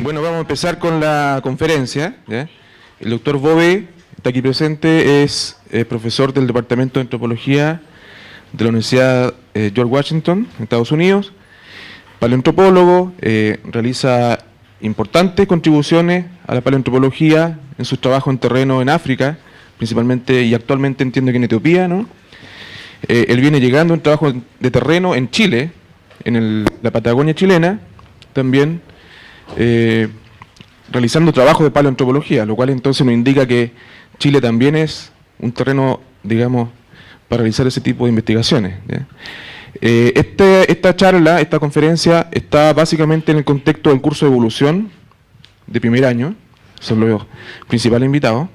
Bueno, vamos a empezar con la conferencia, ¿ya? El doctor Bove está aquí presente, es profesor del Departamento de Antropología de la Universidad George Washington, en Estados Unidos, paleoantropólogo, realiza importantes contribuciones a la paleoantropología en sus trabajos en terreno en África, principalmente y actualmente entiendo que en Etiopía, ¿no? Él viene llegando a un trabajo de terreno en Chile, en la Patagonia chilena, también realizando trabajo de paleoantropología, lo cual entonces nos indica que Chile también es un terreno, digamos, para realizar ese tipo de investigaciones, ¿ya? Esta charla, esta conferencia, está básicamente en el contexto del curso de evolución de primer año, son los principales invitados,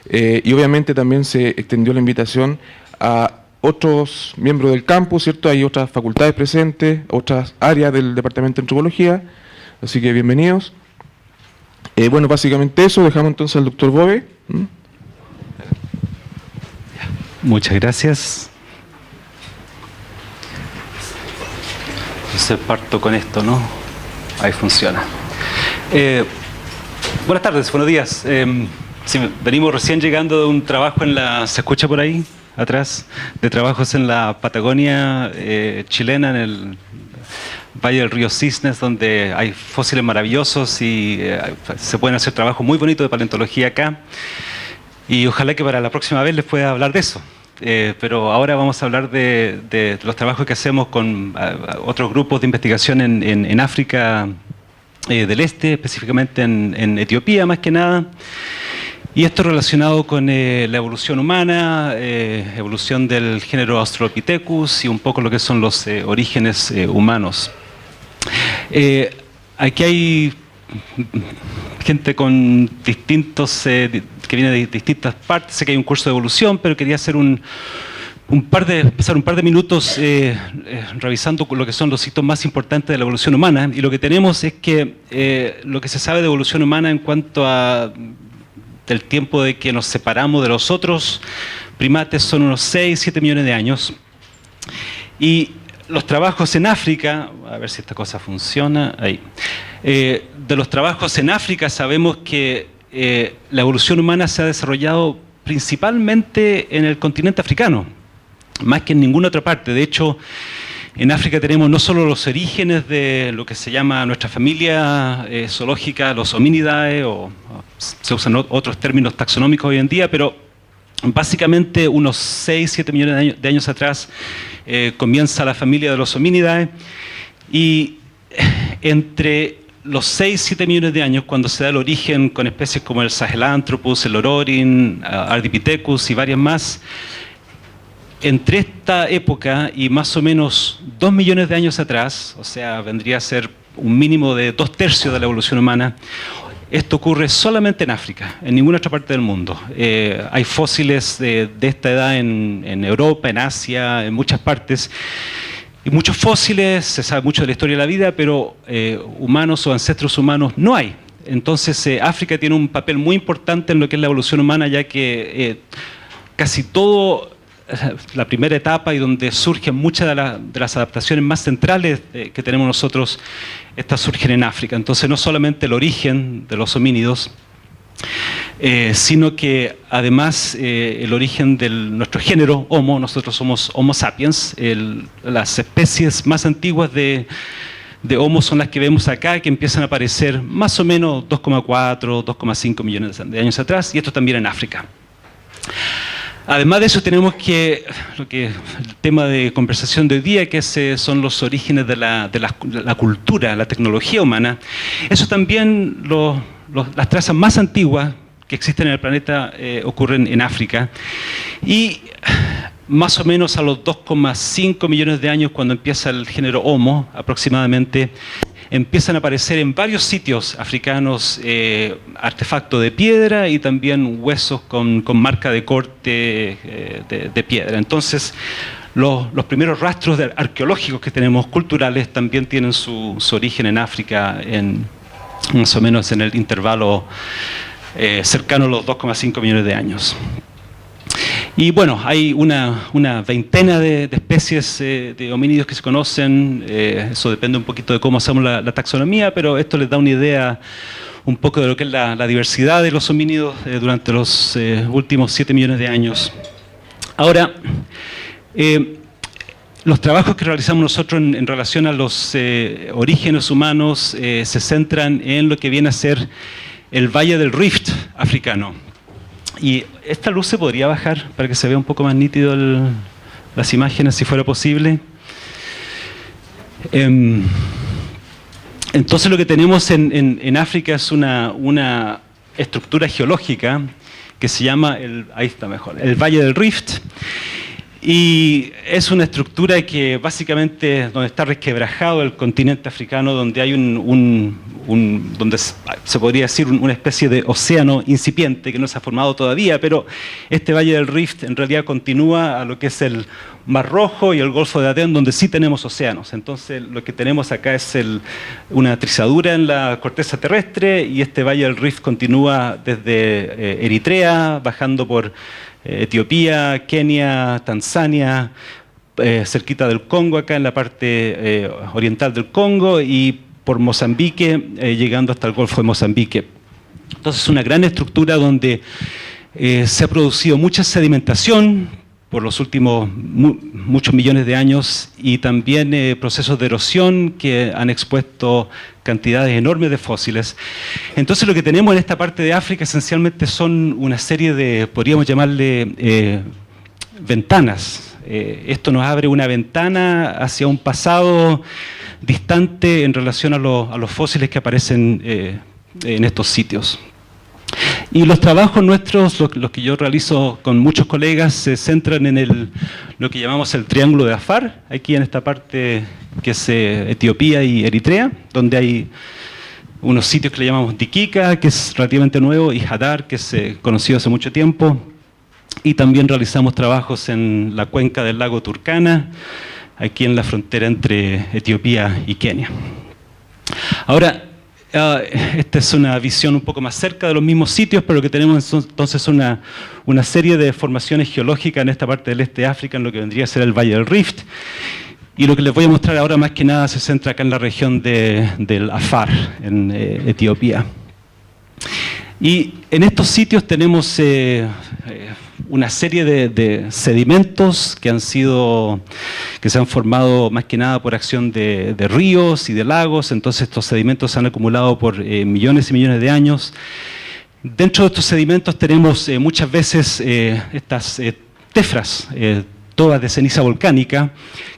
y obviamente también se extendió la invitación a otros miembros del campus, ¿cierto? Hay otras facultades presentes, otras áreas del Departamento de Antropología, así que bienvenidos. Bueno, básicamente eso, dejamos entonces al doctor Bove. Muchas gracias. Entonces parto con esto, ¿no? Ahí funciona. Buenas tardes, buenos días. Sí, venimos recién llegando de un trabajo en la... ¿Se escucha por ahí? Atrás, de trabajos en la Patagonia chilena, en el Valle del Río Cisnes, donde hay fósiles maravillosos y se pueden hacer trabajos muy bonitos de paleontología acá. Y ojalá que para la próxima vez les pueda hablar de eso. Pero ahora vamos a hablar de los trabajos que hacemos con otros grupos de investigación en África del Este, específicamente en Etiopía más que nada. Y esto relacionado con la evolución humana, evolución del género Australopithecus y un poco lo que son los orígenes humanos. Aquí hay gente con distintos, que viene de distintas partes. Sé que hay un curso de evolución, pero quería hacer pasar un par de minutos revisando lo que son los hitos más importantes de la evolución humana. Y lo que tenemos es que lo que se sabe de evolución humana en cuanto a del tiempo de que nos separamos de los otros primates son unos 6-7 millones de años. Y los trabajos en África, a ver si esta cosa funciona, ahí. De los trabajos en África sabemos que la evolución humana se ha desarrollado principalmente en el continente africano, más que en ninguna otra parte. De hecho, en África tenemos no solo los orígenes de lo que se llama nuestra familia zoológica, los hominidae, o se usan otros términos taxonómicos hoy en día, pero básicamente unos 6-7 millones de años atrás comienza la familia de los hominidae, y entre los 6-7 millones de años, cuando se da el origen con especies como el Sahelanthropus, el Ororin, Ardipithecus y varias más, entre esta época y más o menos 2 millones de años atrás, o sea, vendría a ser un mínimo de 2/3 de la evolución humana, esto ocurre solamente en África, en ninguna otra parte del mundo. Hay fósiles de esta edad en Europa, en Asia, en muchas partes, y muchos fósiles, se sabe mucho de la historia de la vida, pero humanos o ancestros humanos no hay. Entonces, África tiene un papel muy importante en lo que es la evolución humana, ya que casi todo la primera etapa y donde surgen muchas de las adaptaciones más centrales que tenemos nosotros, estas surgen en África. Entonces no solamente el origen de los homínidos, sino que además el origen de nuestro género Homo. Nosotros somos Homo sapiens, las especies más antiguas de Homo son las que vemos acá, que empiezan a aparecer más o menos 2,4, 2,5 millones de años atrás, y esto también en África. Además de eso tenemos el tema de conversación de hoy día, que son los orígenes de la cultura, la tecnología humana. Eso también, las trazas más antiguas que existen en el planeta ocurren en África. Y más o menos a los 2,5 millones de años, cuando empieza el género Homo aproximadamente, empiezan a aparecer en varios sitios africanos artefactos de piedra y también huesos con marca de corte de piedra. Entonces, los primeros rastros arqueológicos que tenemos, culturales, también tienen su origen en África, más o menos en el intervalo cercano a los 2,5 millones de años. Y bueno, hay una veintena de especies de homínidos que se conocen. Eso depende un poquito de cómo hacemos la taxonomía, pero esto les da una idea un poco de lo que es la diversidad de los homínidos durante los últimos 7 millones de años. Ahora, los trabajos que realizamos nosotros en relación a los orígenes humanos se centran en lo que viene a ser el Valle del Rift africano. Y esta luz se podría bajar para que se vea un poco más nítido las imágenes, si fuera posible. Entonces lo que tenemos en África es una estructura geológica que se llama, ahí está mejor, el Valle del Rift. Y es una estructura que básicamente donde está resquebrajado el continente africano, donde hay donde se podría decir una especie de océano incipiente que no se ha formado todavía, pero este Valle del Rift en realidad continúa a lo que es el Mar Rojo y el Golfo de Adén, donde sí tenemos océanos. Entonces lo que tenemos acá es una trizadura en la corteza terrestre, y este Valle del Rift continúa desde Eritrea, bajando por Etiopía, Kenia, Tanzania, cerquita del Congo, acá en la parte oriental del Congo, y por Mozambique, llegando hasta el Golfo de Mozambique. Entonces es una gran estructura donde se ha producido mucha sedimentación por los últimos muchos millones de años, y también procesos de erosión que han expuesto cantidades enormes de fósiles. Entonces lo que tenemos en esta parte de África esencialmente son una serie de, podríamos llamarle, ventanas. Esto nos abre una ventana hacia un pasado distante en relación a los fósiles que aparecen en estos sitios. Y los trabajos nuestros, los que yo realizo con muchos colegas, se centran en lo que llamamos el Triángulo de Afar, aquí en esta parte que es Etiopía y Eritrea, donde hay unos sitios que le llamamos Tikika, que es relativamente nuevo, y Hadar, que es conocido hace mucho tiempo. Y también realizamos trabajos en la cuenca del lago Turkana, aquí en la frontera entre Etiopía y Kenia. Ahora, esta es una visión un poco más cerca de los mismos sitios, pero lo que tenemos entonces es una serie de formaciones geológicas en esta parte del este de África, en lo que vendría a ser el Valle del Rift. Y lo que les voy a mostrar ahora más que nada se centra acá en la región del Afar, en Etiopía. Y en estos sitios tenemos una serie de sedimentos que se han formado más que nada por acción de ríos y de lagos. Entonces estos sedimentos se han acumulado por millones y millones de años. Dentro de estos sedimentos tenemos muchas veces estas tefras, todas de ceniza volcánica,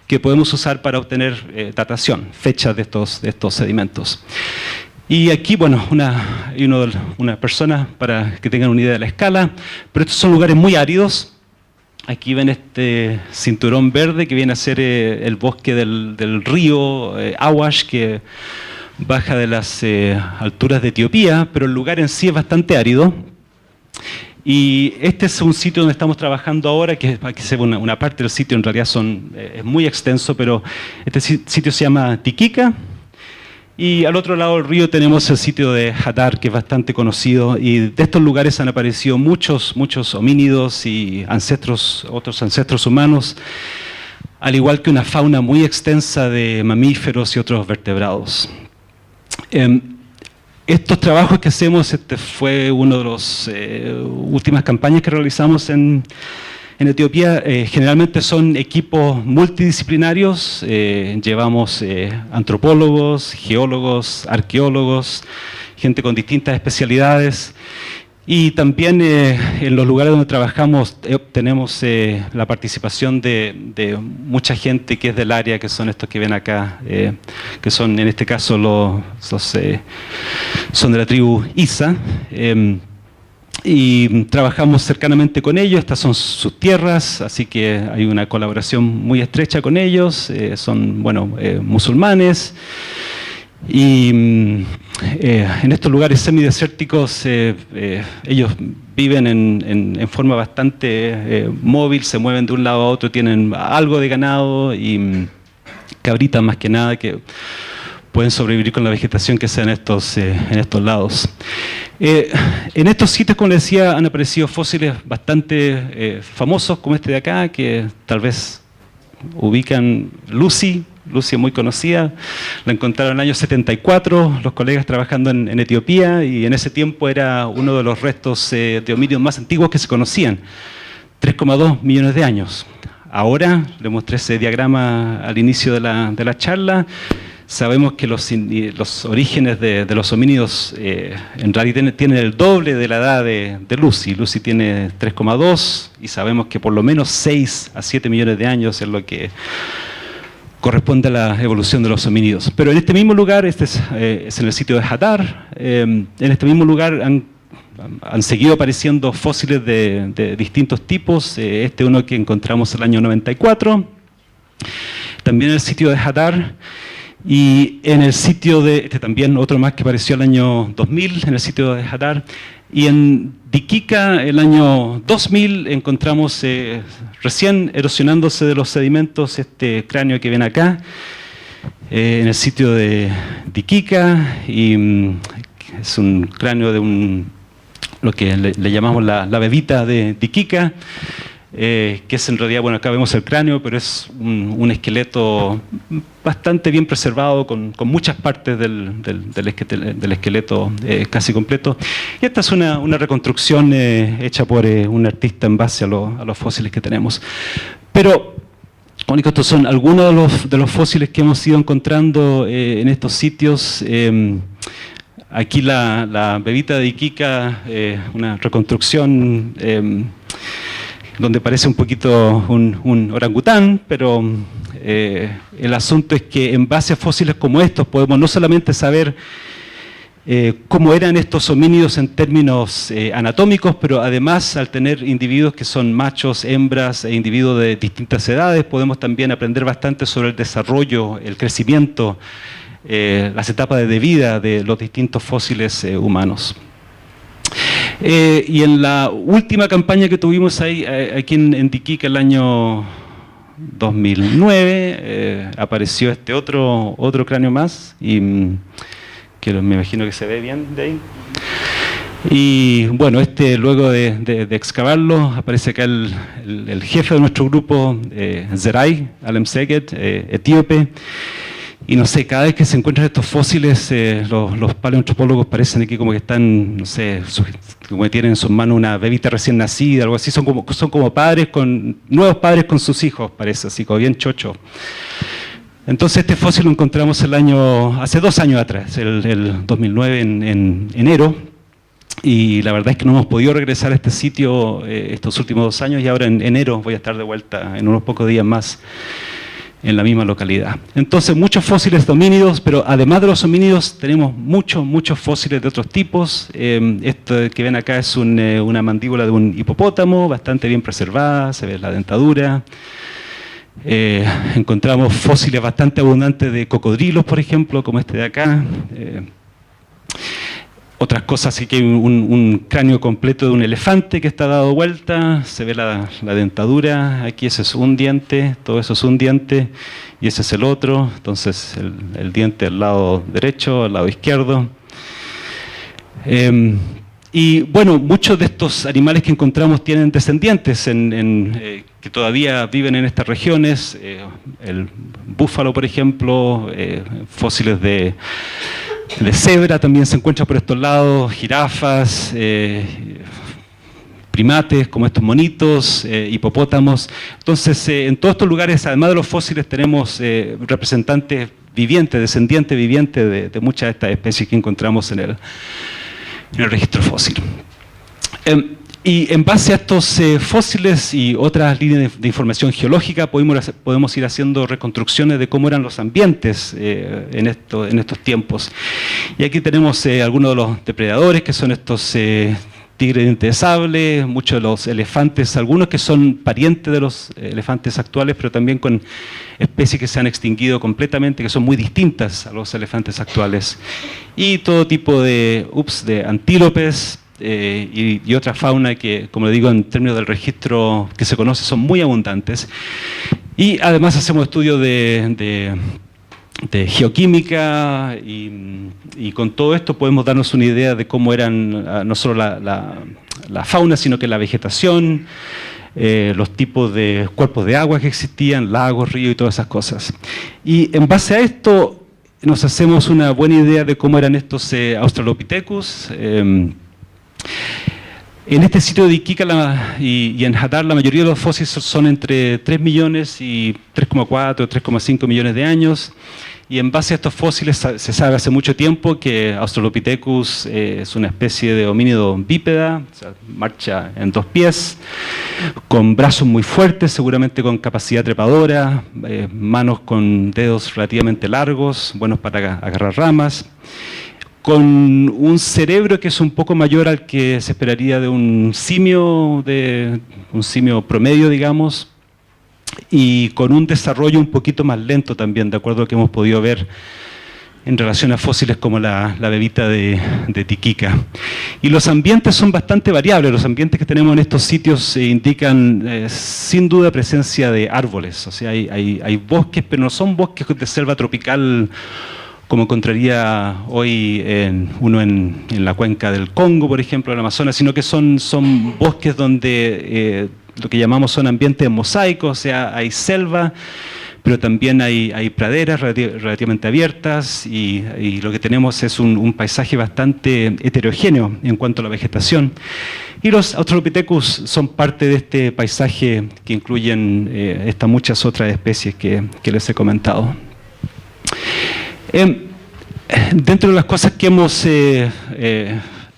que podemos usar para obtener datación, fechas de estos sedimentos. Y aquí, bueno, una persona para que tengan una idea de la escala, pero estos son lugares muy áridos. Aquí ven este cinturón verde que viene a ser el bosque del río Awash, que baja de las alturas de Etiopía, pero el lugar en sí es bastante árido. Y este es un sitio donde estamos trabajando ahora, que aquí se ve una parte del sitio, en realidad es muy extenso, pero este sitio se llama Tikika. Y al otro lado del río tenemos el sitio de Hadar, que es bastante conocido, y de estos lugares han aparecido muchos homínidos y otros ancestros humanos, al igual que una fauna muy extensa de mamíferos y otros vertebrados. Estos trabajos que hacemos, fue una de las últimas campañas que realizamos en Etiopía. Generalmente son equipos multidisciplinarios, llevamos antropólogos, geólogos, arqueólogos, gente con distintas especialidades, y también en los lugares donde trabajamos tenemos la participación de mucha gente que es del área, que son estos que ven acá, que son en este caso son de la tribu Isa. Y trabajamos cercanamente con ellos, estas son sus tierras, así que hay una colaboración muy estrecha con ellos, son musulmanes, y en estos lugares semidesérticos ellos viven en forma bastante móvil, se mueven de un lado a otro, tienen algo de ganado y cabritas más que nada, que pueden sobrevivir con la vegetación que sea en estos lados. En estos sitios, como les decía, han aparecido fósiles bastante famosos, como este de acá, que tal vez ubican. Lucy es muy conocida, la encontraron en el año 74, los colegas trabajando en Etiopía, y en ese tiempo era uno de los restos de homínidos más antiguos que se conocían, 3,2 millones de años. Ahora, le mostré ese diagrama al inicio de la charla. Sabemos que los orígenes de los homínidos en realidad tienen el doble de la edad de Lucy. Lucy tiene 3,2 y sabemos que por lo menos 6 a 7 millones de años es lo que corresponde a la evolución de los homínidos. Pero en este mismo lugar, es en el sitio de Hadar, en este mismo lugar han seguido apareciendo fósiles de distintos tipos. Este uno que encontramos en el año 94, también en el sitio de Hadar. Y en el sitio de, también otro más que apareció el año 2000, en el sitio de Hadar. Y en Diquica, el año 2000, encontramos recién erosionándose de los sedimentos este cráneo que ven acá, en el sitio de Diquica. Y es un cráneo de lo que le llamamos la bebita de Diquica. Que es en realidad, bueno, acá vemos el cráneo, pero es un esqueleto bastante bien preservado, con muchas partes del esqueleto casi completo. Y esta es una reconstrucción hecha por un artista en base a los fósiles que tenemos. Pero, bueno, estos son algunos de los fósiles que hemos ido encontrando en estos sitios. Aquí la bebita de Iquica, una reconstrucción donde parece un poquito un orangután, pero el asunto es que en base a fósiles como estos podemos no solamente saber cómo eran estos homínidos en términos anatómicos, pero además al tener individuos que son machos, hembras e individuos de distintas edades, podemos también aprender bastante sobre el desarrollo, el crecimiento, las etapas de vida de los distintos fósiles humanos. Y en la última campaña que tuvimos aquí en Diquica, el año 2009, apareció este otro cráneo más, y que me imagino que se ve bien de ahí. Y bueno, luego de excavarlo, aparece acá el jefe de nuestro grupo, Zeray Alemseged, etíope. Y no sé, cada vez que se encuentran estos fósiles, los paleoantropólogos parecen aquí como que están, no sé, como que tienen en sus manos una bebita recién nacida, algo así. Son como nuevos padres con sus hijos, parece, así como bien chocho. Entonces este fósil lo encontramos hace 2 años atrás, el 2009, en enero. Y la verdad es que no hemos podido regresar a este sitio estos últimos 2 años, y ahora en enero voy a estar de vuelta en unos pocos días más en la misma localidad. Entonces, muchos fósiles de homínidos, pero además de los homínidos tenemos muchos fósiles de otros tipos. Esto que ven acá es una mandíbula de un hipopótamo, bastante bien preservada, se ve la dentadura. Encontramos fósiles bastante abundantes de cocodrilos, por ejemplo, como este de acá. Otras cosas, sí que hay un cráneo completo de un elefante que está dado vuelta, se ve la dentadura, aquí ese es un diente, todo eso es un diente, y ese es el otro, entonces el diente al lado derecho, al lado izquierdo. Y bueno, muchos de estos animales que encontramos tienen descendientes que todavía viven en estas regiones, el búfalo, por ejemplo, fósiles de cebra también se encuentra por estos lados, jirafas, primates como estos monitos, hipopótamos. Entonces, en todos estos lugares, además de los fósiles, tenemos representantes vivientes, descendientes vivientes de muchas de estas especies que encontramos en el registro fósil. Y en base a estos fósiles y otras líneas de información geológica podemos ir haciendo reconstrucciones de cómo eran los ambientes en estos tiempos. Y aquí tenemos algunos de los depredadores, que son estos tigres de dientes de sable, muchos de los elefantes, algunos que son parientes de los elefantes actuales, pero también con especies que se han extinguido completamente, que son muy distintas a los elefantes actuales. Y todo tipo de antílopes, y otra fauna que, como le digo, en términos del registro que se conoce, son muy abundantes. Y además hacemos estudios de geoquímica y con todo esto podemos darnos una idea de cómo eran no solo la fauna, sino que la vegetación, los tipos de cuerpos de agua que existían, lagos, ríos y todas esas cosas. Y en base a esto nos hacemos una buena idea de cómo eran estos Australopithecus. En este sitio de Iquique y en Hadar la mayoría de los fósiles son entre 3 millones y 3,4 o 3,5 millones de años. Y en base a estos fósiles se sabe hace mucho tiempo que Australopithecus es una especie de homínido bípeda, o sea, marcha en 2 pies, con brazos muy fuertes, seguramente con capacidad trepadora, manos con dedos relativamente largos, buenos para agarrar ramas, con un cerebro que es un poco mayor al que se esperaría de un simio promedio, digamos, y con un desarrollo un poquito más lento también, de acuerdo a lo que hemos podido ver en relación a fósiles como la bebita de Tiquica. Y los ambientes son bastante variables. Los ambientes que tenemos en estos sitios indican sin duda presencia de árboles. O sea, hay bosques, pero no son bosques de selva tropical como encontraría hoy uno en la cuenca del Congo, por ejemplo, en el Amazonas, sino que son bosques donde lo que llamamos son ambientes mosaicos, o sea, hay selva, pero también hay praderas relativamente abiertas y lo que tenemos es un paisaje bastante heterogéneo en cuanto a la vegetación. Y los Australopithecus son parte de este paisaje que incluyen estas muchas otras especies que les he comentado. Dentro de las cosas que hemos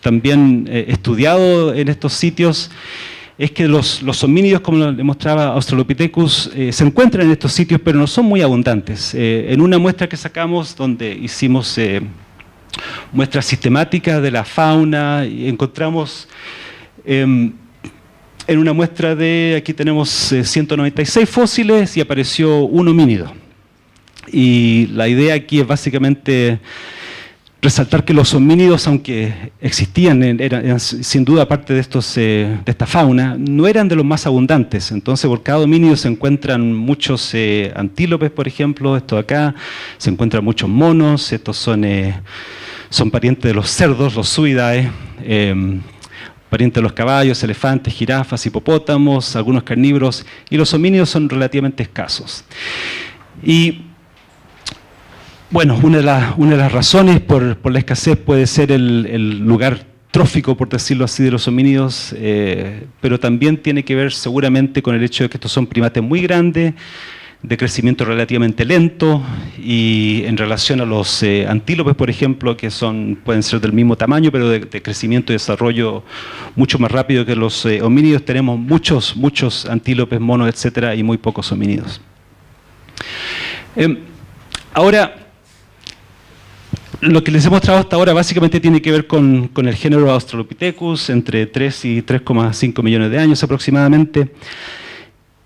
también estudiado en estos sitios es que los homínidos, como le mostraba Australopithecus, se encuentran en estos sitios, pero no son muy abundantes. En una muestra que sacamos, donde hicimos muestras sistemáticas de la fauna, y encontramos en una muestra aquí tenemos 196 fósiles y apareció un homínido. Y la idea aquí es básicamente resaltar que los homínidos, aunque existían, eran sin duda parte de esta fauna, no eran de los más abundantes. Entonces, por cada homínido se encuentran muchos antílopes, por ejemplo, esto de acá, se encuentran muchos monos, estos son parientes de los cerdos, los suidae, parientes de los caballos, elefantes, jirafas, hipopótamos, algunos carnívoros, y los homínidos son relativamente escasos. Y bueno, una de las razones por la escasez puede ser el lugar trófico, por decirlo así, de los homínidos, pero también tiene que ver seguramente con el hecho de que estos son primates muy grandes, de crecimiento relativamente lento, y en relación a los antílopes, por ejemplo, que pueden ser del mismo tamaño, pero de crecimiento y desarrollo mucho más rápido que los homínidos, tenemos muchos antílopes, monos, etcétera, y muy pocos homínidos. Ahora, lo que les he mostrado hasta ahora básicamente tiene que ver con el género Australopithecus, entre 3 y 3,5 millones de años aproximadamente.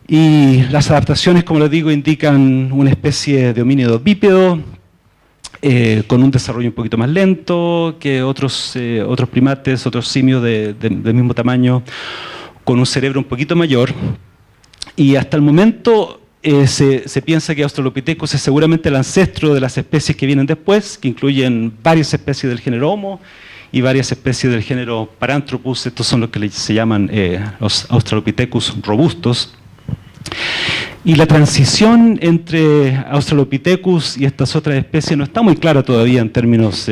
Y las adaptaciones, como les digo, indican una especie de homínido bípedo, con un desarrollo un poquito más lento que otros primates, otros simios del mismo tamaño, con un cerebro un poquito mayor. Y hasta el momento se piensa que Australopithecus es seguramente el ancestro de las especies que vienen después, que incluyen varias especies del género Homo y varias especies del género Paranthropus. Estos son los que se llaman los Australopithecus robustos. Y la transición entre Australopithecus y estas otras especies no está muy clara todavía en términos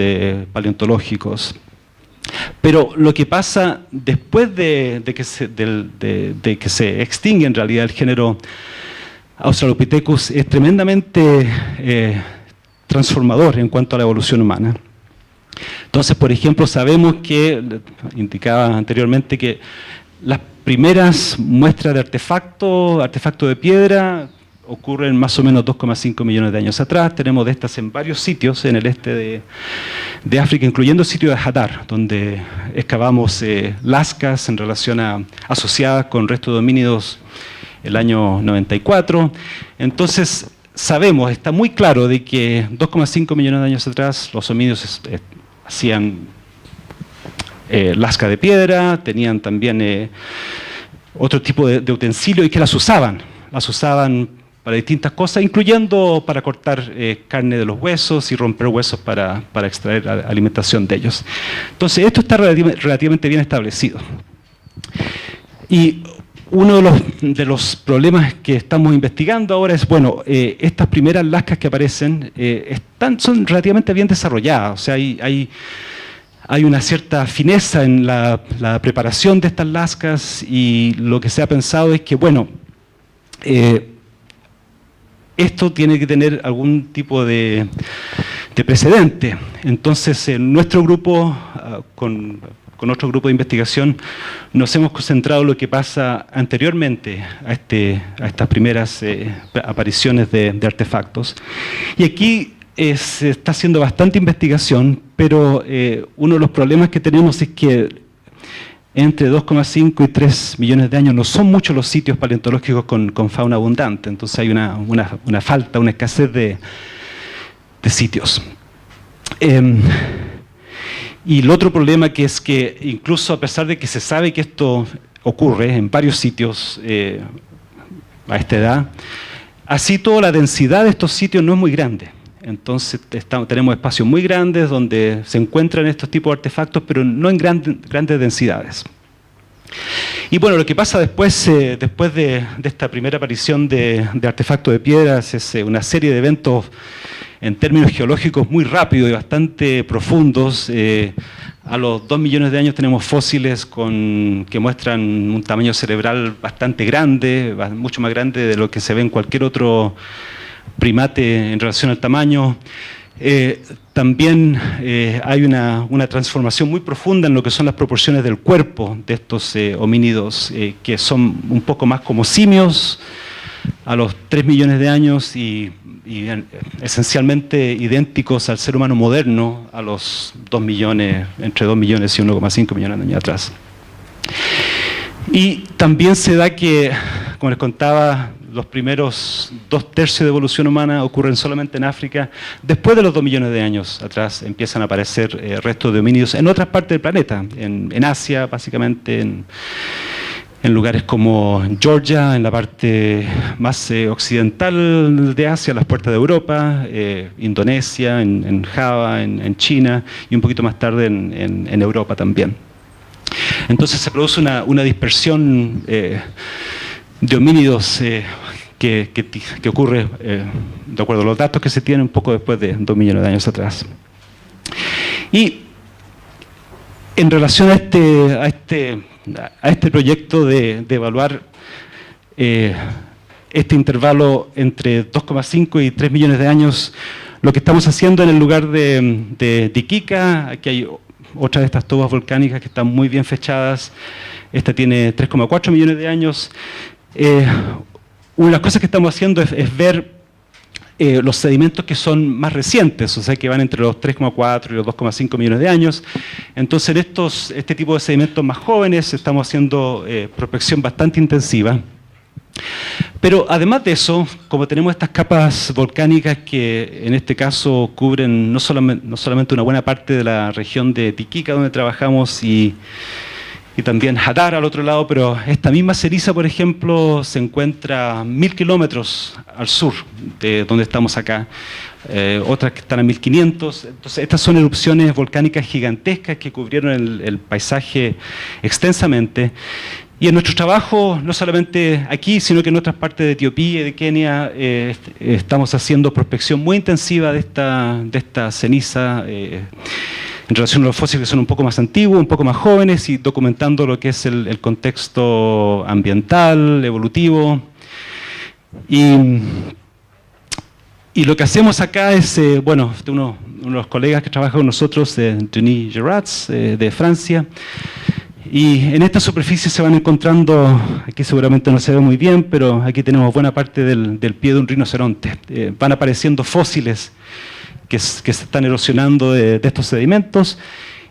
paleontológicos. Pero lo que pasa después de que se extingue en realidad el género Australopithecus es tremendamente transformador en cuanto a la evolución humana. Entonces, por ejemplo, sabemos que, indicaba anteriormente, que las primeras muestras de artefacto de piedra, ocurren más o menos 2,5 millones de años atrás. Tenemos de estas en varios sitios en el este de África, incluyendo el sitio de Hadar, donde excavamos lascas en relación asociadas con restos de homínidos el año 94. Entonces, sabemos, está muy claro de que 2,5 millones de años atrás los homínidos hacían lasca de piedra, tenían también otro tipo de utensilios y que las usaban distintas cosas, incluyendo para cortar carne de los huesos y romper huesos para extraer alimentación de ellos. Entonces, esto está relativamente bien establecido. Y uno de los problemas que estamos investigando ahora es, bueno, estas primeras lascas que aparecen son relativamente bien desarrolladas, o sea, hay una cierta fineza en la preparación de estas lascas, y lo que se ha pensado es que, bueno, esto tiene que tener algún tipo de precedente. Entonces, en nuestro grupo, con otro grupo de investigación, nos hemos concentrado en lo que pasa anteriormente a estas primeras apariciones de artefactos. Y aquí se está haciendo bastante investigación, pero uno de los problemas que tenemos es que entre 2,5 y 3 millones de años no son muchos los sitios paleontológicos con fauna abundante, entonces hay una falta, una escasez de sitios. Y el otro problema que es que incluso a pesar de que se sabe que esto ocurre en varios sitios a esta edad, así toda la densidad de estos sitios no es muy grande. Entonces tenemos espacios muy grandes donde se encuentran estos tipos de artefactos, pero no en grandes densidades. Y bueno, lo que pasa después de esta primera aparición de artefactos de piedras es una serie de eventos en términos geológicos muy rápidos y bastante profundos. A los 2 millones de años tenemos fósiles que muestran un tamaño cerebral bastante grande, mucho más grande de lo que se ve en cualquier otro primate en relación al tamaño. También hay una transformación muy profunda en lo que son las proporciones del cuerpo de estos homínidos, que son un poco más como simios a los 3 millones de años y esencialmente idénticos al ser humano moderno a los 2 millones, entre 2 millones y 1,5 millones de años atrás. Y también se da que, como les contaba, los primeros 2/3 de evolución humana ocurren solamente en África. Después de los 2 millones de años atrás empiezan a aparecer restos de homínidos en otras partes del planeta, en Asia, básicamente, en lugares como Georgia, en la parte más occidental de Asia, a las puertas de Europa, Indonesia, en Java, en China, y un poquito más tarde en Europa también. Entonces se produce una dispersión de homínidos que ocurre, de acuerdo a los datos que se tienen, un poco después de 2 millones de años atrás. Y en relación a este proyecto de evaluar este intervalo entre 2,5 y 3 millones de años, lo que estamos haciendo en el lugar de Iquica, aquí hay otra de estas tobas volcánicas que están muy bien fechadas. Esta tiene 3,4 millones de años. Una de las cosas que estamos haciendo es ver los sedimentos que son más recientes, o sea, que van entre los 3,4 y los 2,5 millones de años. Entonces, en este tipo de sedimentos más jóvenes estamos haciendo prospección bastante intensiva. Pero además de eso, como tenemos estas capas volcánicas que en este caso cubren no solamente una buena parte de la región de Iquica donde trabajamos y también Hadar al otro lado, pero esta misma ceniza, por ejemplo, se encuentra 1000 kilómetros al sur de donde estamos acá, otras que están a 1500. Entonces, estas son erupciones volcánicas gigantescas que cubrieron el paisaje extensamente. Y en nuestro trabajo, no solamente aquí, sino que en otras partes de Etiopía y de Kenia, estamos haciendo prospección muy intensiva de esta ceniza en relación a los fósiles que son un poco más antiguos, un poco más jóvenes, y documentando lo que es el contexto ambiental, evolutivo. Y lo que hacemos acá es, uno de los colegas que trabaja con nosotros, Denis Gerards, de Francia. Y en esta superficie se van encontrando, aquí seguramente no se ve muy bien, pero aquí tenemos buena parte del pie de un rinoceronte. Van apareciendo fósiles que se están erosionando de estos sedimentos.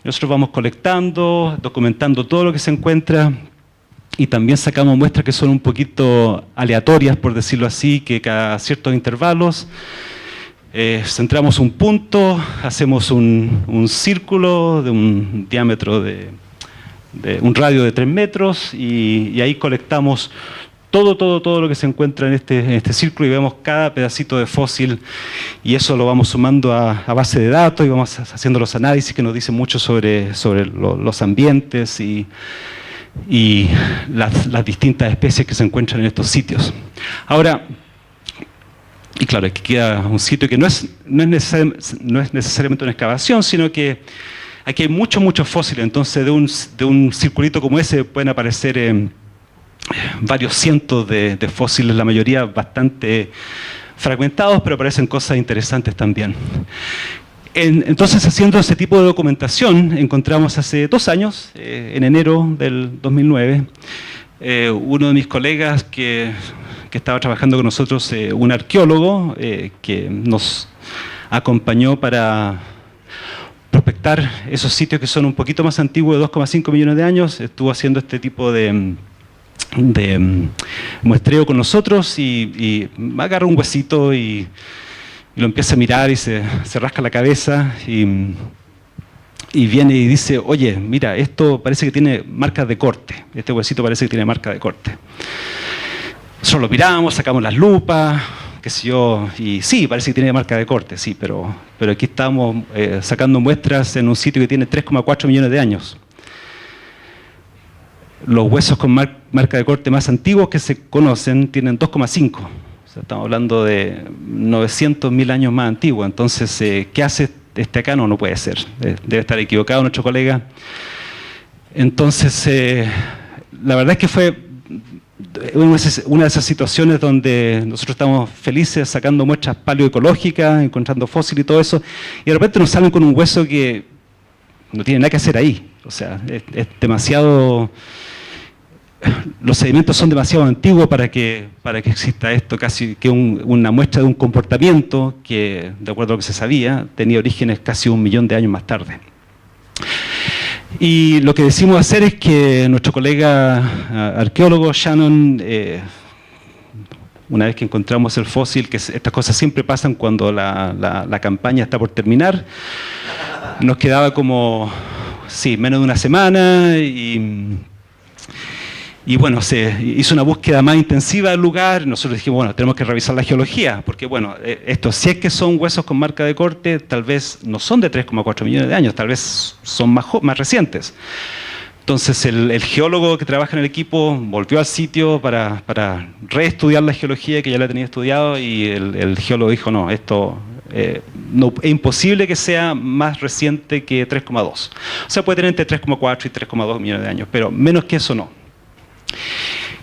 Nosotros vamos colectando, documentando todo lo que se encuentra, y también sacamos muestras que son un poquito aleatorias, por decirlo así, que cada ciertos intervalos centramos un punto, hacemos un círculo de un diámetro de un radio de 3 metros, y ahí colectamos todo lo que se encuentra en este círculo y vemos cada pedacito de fósil y eso lo vamos sumando a base de datos y vamos haciendo los análisis que nos dicen mucho sobre los ambientes y las distintas especies que se encuentran en estos sitios. Ahora, y claro, aquí queda un sitio que no es necesariamente una excavación, sino que aquí hay muchos fósiles, entonces de un circulito como ese pueden aparecer varios cientos de fósiles, la mayoría bastante fragmentados, pero aparecen cosas interesantes también. Entonces, haciendo ese tipo de documentación, encontramos hace 2 años, en enero del 2009, uno de mis colegas que estaba trabajando con nosotros, un arqueólogo que nos acompañó para prospectar esos sitios que son un poquito más antiguos, de 2,5 millones de años, estuvo haciendo este tipo de muestreo con nosotros y agarra un huesito y lo empieza a mirar y se rasca la cabeza y viene y dice, oye, mira, esto parece que tiene marcas de corte, este huesito parece que tiene marca de corte. Nosotros lo miramos, sacamos las lupas, qué sé yo, y sí, parece que tiene marca de corte, sí, pero aquí estamos sacando muestras en un sitio que tiene 3,4 millones de años. Los huesos con marca de corte más antiguos que se conocen tienen 2,5. O sea, estamos hablando de 900.000 años más antiguos. Entonces, ¿qué hace este acá? No puede ser. Debe estar equivocado nuestro colega. Entonces, la verdad es que fue una de esas situaciones donde nosotros estamos felices sacando muestras paleoecológicas, encontrando fósiles y todo eso, y de repente nos salen con un hueso que no tiene nada que hacer ahí. O sea, es demasiado... Los sedimentos son demasiado antiguos para que exista esto, casi que una muestra de un comportamiento que, de acuerdo a lo que se sabía, tenía orígenes casi 1 millón de años más tarde. Y lo que decidimos hacer es que nuestro colega arqueólogo Shannon, una vez que encontramos el fósil, que estas cosas siempre pasan cuando la campaña está por terminar, nos quedaba como, sí, menos de una semana y bueno, se hizo una búsqueda más intensiva del lugar. Nosotros dijimos, bueno, tenemos que revisar la geología, porque bueno, estos si es que son huesos con marca de corte, tal vez no son de 3,4 millones de años, tal vez son más recientes. Entonces el geólogo que trabaja en el equipo volvió al sitio para reestudiar la geología que ya la tenía estudiado y el geólogo dijo, no, esto no, es imposible que sea más reciente que 3,2. O sea, puede tener entre 3,4 y 3,2 millones de años, pero menos que eso no.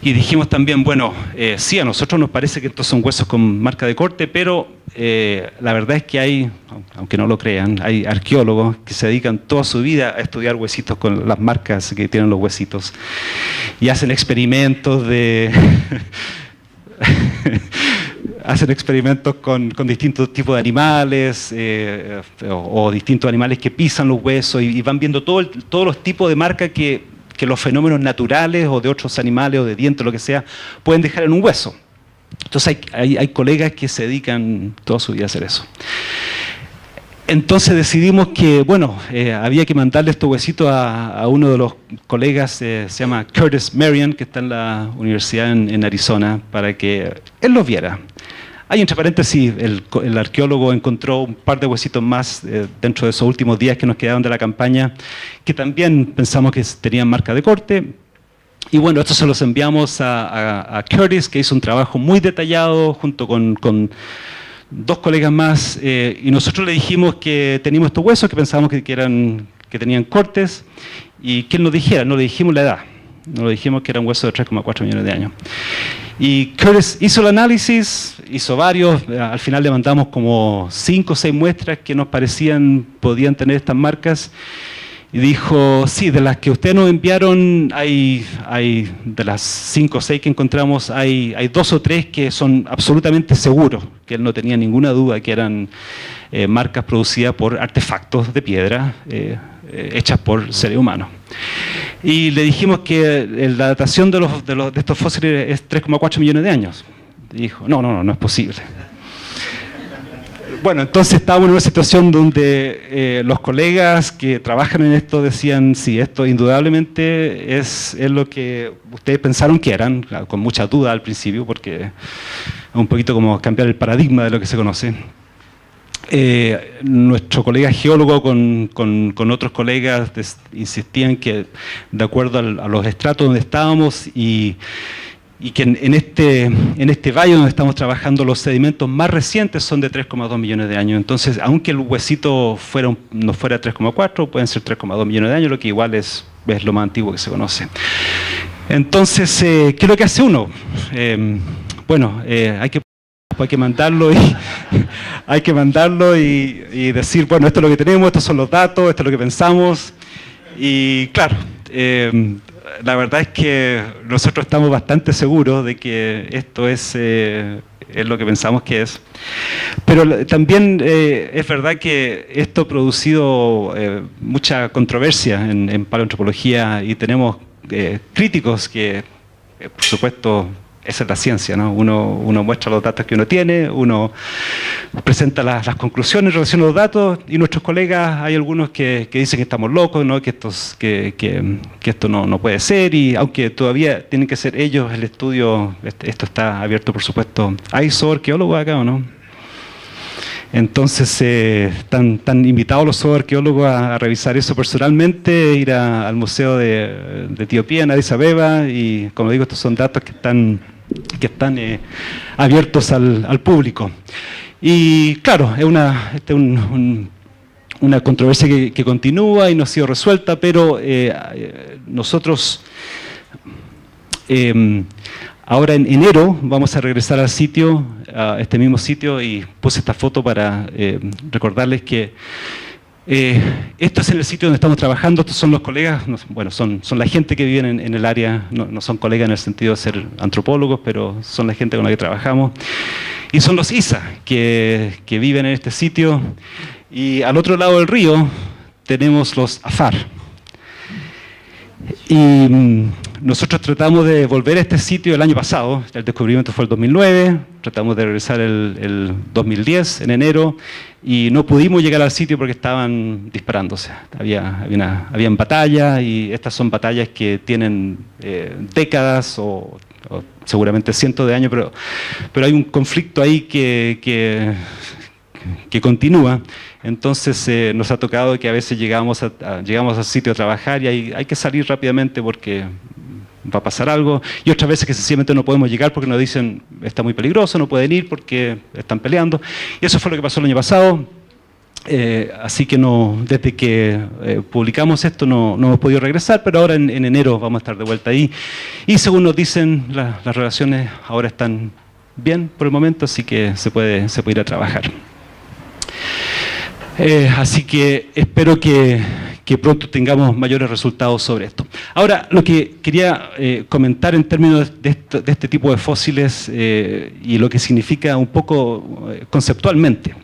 Y dijimos también, bueno, sí, a nosotros nos parece que estos son huesos con marca de corte, pero la verdad es que hay, aunque no lo crean, hay arqueólogos que se dedican toda su vida a estudiar huesitos con las marcas que tienen los huesitos y hacen experimentos hacen experimentos con distintos tipos de animales o distintos animales que pisan los huesos y van viendo todos los tipos de marcas que los fenómenos naturales o de otros animales o de dientes, lo que sea, pueden dejar en un hueso. Entonces hay colegas que se dedican toda su vida a hacer eso. Entonces decidimos que, bueno, había que mandarle estos huesitos a uno de los colegas, se llama Curtis Marion, que está en la universidad en Arizona, para que él los viera. Hay entre paréntesis, el arqueólogo encontró un par de huesitos más dentro de esos últimos días que nos quedaron de la campaña, que también pensamos que tenían marca de corte. Y bueno, esto se los enviamos a Curtis, que hizo un trabajo muy detallado junto con 2 colegas más, y nosotros le dijimos que teníamos estos huesos, que pensábamos que tenían cortes, y que él nos dijera, no le dijimos la edad, no le dijimos que eran huesos de 3,4 millones de años. Y Curtis hizo el análisis, hizo varios, al final le mandamos como 5 o 6 muestras que nos podían tener estas marcas, y dijo, sí, de las que ustedes nos enviaron, hay de las 5 o 6 que encontramos, hay 2 o 3 que son absolutamente seguros, que él no tenía ninguna duda que eran marcas producidas por artefactos de piedra hechas por seres humanos. Y le dijimos que la datación de estos fósiles es 3,4 millones de años. Y dijo, no es posible. Bueno, entonces estábamos en una situación donde los colegas que trabajan en esto decían, sí, esto indudablemente es lo que ustedes pensaron que eran, claro, con mucha duda al principio, porque es un poquito como cambiar el paradigma de lo que se conoce. Nuestro colega geólogo con otros colegas insistían que de acuerdo a los estratos donde estábamos y que en este valle donde estamos trabajando los sedimentos más recientes son de 3,2 millones de años. Entonces, aunque el huesito no fuera 3,4, pueden ser 3,2 millones de años, lo que igual es lo más antiguo que se conoce. Entonces, ¿qué es lo que hace uno? Hay que mandarlo y decir, bueno, esto es lo que tenemos, estos son los datos, esto es lo que pensamos. Y claro, la verdad es que nosotros estamos bastante seguros de que esto es lo que pensamos que es. Pero también es verdad que esto ha producido mucha controversia en paleoantropología y tenemos críticos que, por supuesto, esa es la ciencia, ¿no? Uno muestra los datos que uno tiene, uno presenta las conclusiones en relación a los datos, y nuestros colegas, hay algunos que dicen que estamos locos, ¿no? que esto no puede ser, y aunque todavía tienen que ser ellos el estudio, esto está abierto, por supuesto. ¿Hay zooarqueólogos acá o no? Entonces están invitados los zooarqueólogos a revisar eso personalmente, ir al Museo de Etiopía en Addis Abeba, y como digo, estos son datos que están abiertos al público. Y claro, es una controversia que continúa y no ha sido resuelta, pero nosotros ahora en enero vamos a regresar al sitio, a este mismo sitio, y puse esta foto para recordarles que esto es en el sitio donde estamos trabajando. Estos son los colegas, bueno, son la gente que vive en el área, no son colegas en el sentido de ser antropólogos, pero son la gente con la que trabajamos. Y son los ISA que viven en este sitio. Y al otro lado del río tenemos los AFAR. Y nosotros tratamos de volver a este sitio el año pasado, el descubrimiento fue el 2009, tratamos de regresar el 2010, en enero, y no pudimos llegar al sitio porque estaban disparándose. Habían batallas, y estas son batallas que tienen décadas o seguramente cientos de años, pero hay un conflicto ahí que continúa. Entonces nos ha tocado que a veces llegamos al sitio a trabajar y hay que salir rápidamente porque va a pasar algo, y otras veces que sencillamente no podemos llegar porque nos dicen está muy peligroso, no pueden ir porque están peleando. Y eso fue lo que pasó el año pasado. Así que desde que publicamos esto no hemos podido regresar, pero ahora en enero vamos a estar de vuelta ahí. Y según nos dicen, las relaciones ahora están bien por el momento, así que se puede ir a trabajar. Así que espero que pronto tengamos mayores resultados sobre esto. Ahora, lo que quería comentar en términos de este tipo de fósiles y lo que significa un poco conceptualmente.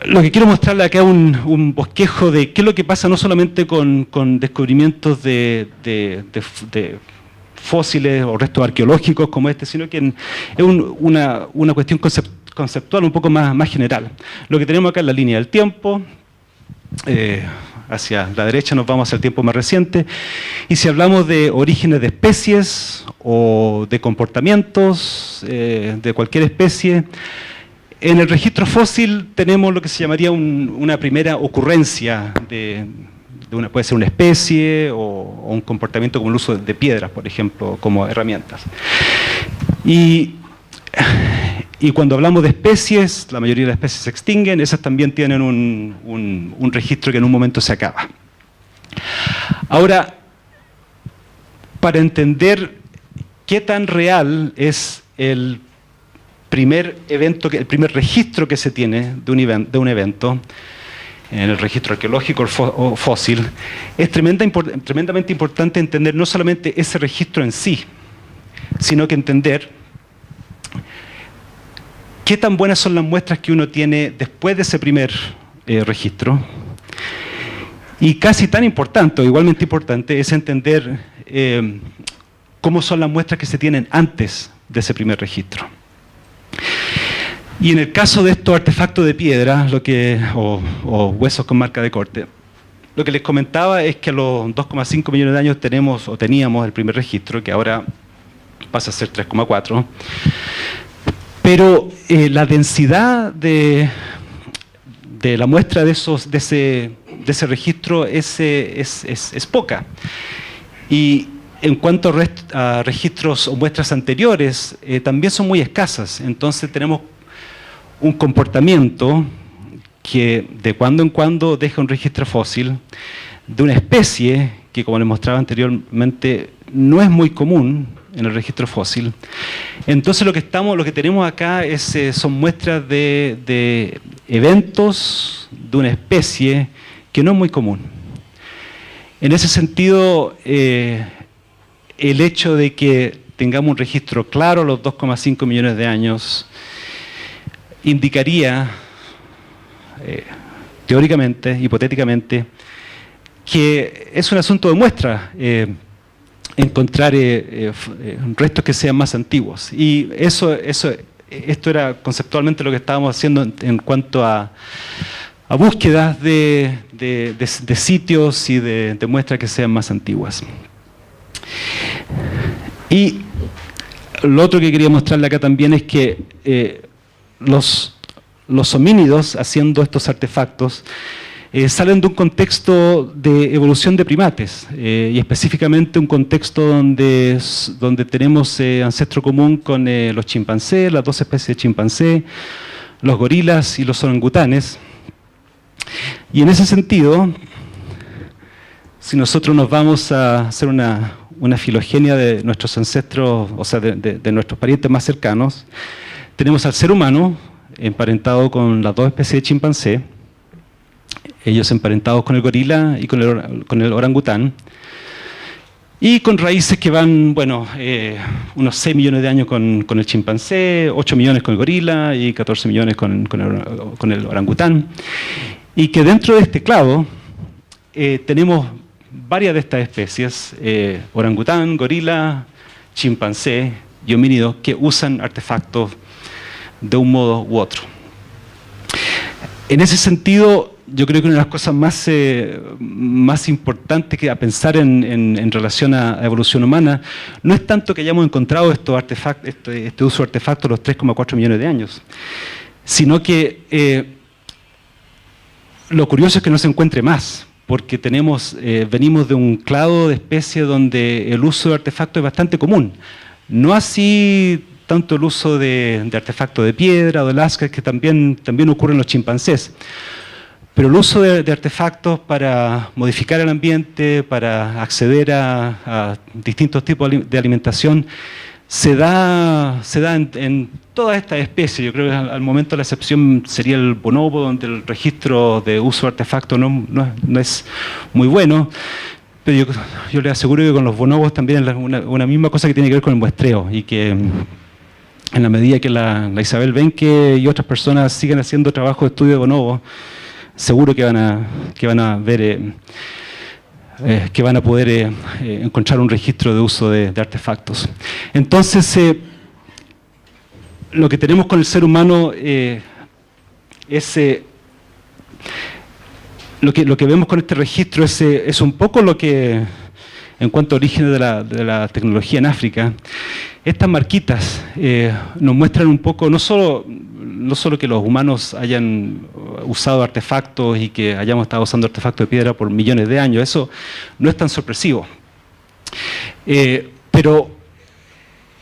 Lo que quiero mostrarle acá es un bosquejo de qué es lo que pasa no solamente con descubrimientos de fósiles o restos arqueológicos como este, sino que es una cuestión conceptual un poco más general. Lo que tenemos acá es la línea del tiempo. Hacia la derecha nos vamos al tiempo más reciente, y si hablamos de orígenes de especies o de comportamientos de cualquier especie, en el registro fósil tenemos lo que se llamaría una primera ocurrencia puede ser una especie o un comportamiento como el uso de piedras, por ejemplo, como herramientas. Y cuando hablamos de especies, la mayoría de las especies se extinguen, esas también tienen un registro que en un momento se acaba. Ahora, para entender qué tan real es el primer registro que se tiene de un evento, en el registro arqueológico o fósil, es tremendamente importante entender no solamente ese registro en sí, sino que entender qué tan buenas son las muestras que uno tiene después de ese primer registro. Y casi tan importante, o igualmente importante, es entender cómo son las muestras que se tienen antes de ese primer registro. Y en el caso de estos artefactos de piedra, o huesos con marca de corte, lo que les comentaba es que a los 2,5 millones de años teníamos el primer registro, que ahora pasa a ser 3,4. Pero la densidad de la muestra de ese registro es poca. Y en cuanto a registros o muestras anteriores, también son muy escasas. Entonces tenemos un comportamiento que de cuando en cuando deja un registro fósil de una especie que, como les mostraba anteriormente, no es muy común en el registro fósil. Entonces lo que tenemos acá son muestras de eventos de una especie que no es muy común. En ese sentido, el hecho de que tengamos un registro claro a los 2,5 millones de años indicaría, teóricamente, hipotéticamente, que es un asunto de muestra encontrar restos que sean más antiguos. Y esto era conceptualmente lo que estábamos haciendo en cuanto a búsquedas de sitios y de muestras que sean más antiguas. Y lo otro que quería mostrarle acá también es que los homínidos haciendo estos artefactos salen de un contexto de evolución de primates, y específicamente un contexto donde tenemos ancestro común con los chimpancés, las dos especies de chimpancé, los gorilas y los orangutanes. Y en ese sentido, si nosotros nos vamos a hacer una filogenia de nuestros ancestros, o sea, de nuestros parientes más cercanos, tenemos al ser humano emparentado con las dos especies de chimpancé, ellos emparentados con el gorila y con el orangután, y con raíces que van, unos 6 millones de años con el chimpancé, 8 millones con el gorila y 14 millones con el orangután. Y que dentro de este clado tenemos varias de estas especies, orangután, gorila, chimpancé y homínidos, que usan artefactos de un modo u otro. En ese sentido, yo creo que una de las cosas más importantes que a pensar en relación a evolución humana no es tanto que hayamos encontrado estos artefactos, este uso de artefactos a los 3,4 millones de años, sino que lo curioso es que no se encuentre más, porque venimos de un clado de especies donde el uso de artefactos es bastante común. No así tanto el uso de artefactos de piedra o de lascas, que también ocurre en los chimpancés. Pero el uso de artefactos para modificar el ambiente, para acceder a distintos tipos de alimentación, se da en todas estas especies. Yo creo que al momento la excepción sería el bonobo, donde el registro de uso de artefactos no es muy bueno. Pero yo les aseguro que con los bonobos también es una misma cosa que tiene que ver con el muestreo, y que en la medida que la Isabel Benke y otras personas sigan haciendo trabajo de estudio de bonobos, seguro que van a ver, que van a poder encontrar un registro de uso de artefactos. Entonces, lo que tenemos con el ser humano es lo que vemos con este registro es un poco lo que, en cuanto a orígenes de la tecnología en África, estas marquitas nos muestran un poco, no solo que los humanos hayan usado artefactos y que hayamos estado usando artefactos de piedra por millones de años, eso no es tan sorpresivo. Pero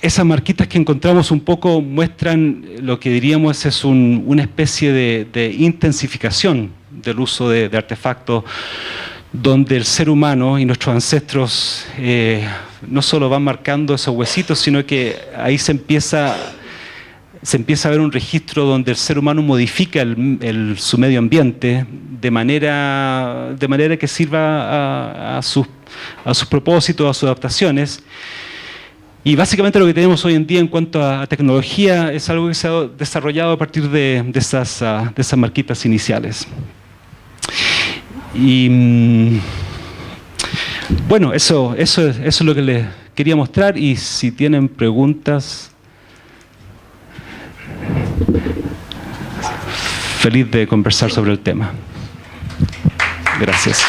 esas marquitas que encontramos un poco muestran lo que diríamos es una especie de intensificación del uso de artefactos, donde el ser humano y nuestros ancestros no solo van marcando esos huesitos, sino que ahí se empieza a ver un registro donde el ser humano modifica su medio ambiente de manera que sirva a sus propósitos, a sus adaptaciones. Y básicamente lo que tenemos hoy en día en cuanto a tecnología es algo que se ha desarrollado a partir de esas marquitas iniciales. Y bueno, eso es lo que les quería mostrar, y si tienen preguntas. feliz de conversar sobre el tema. Gracias.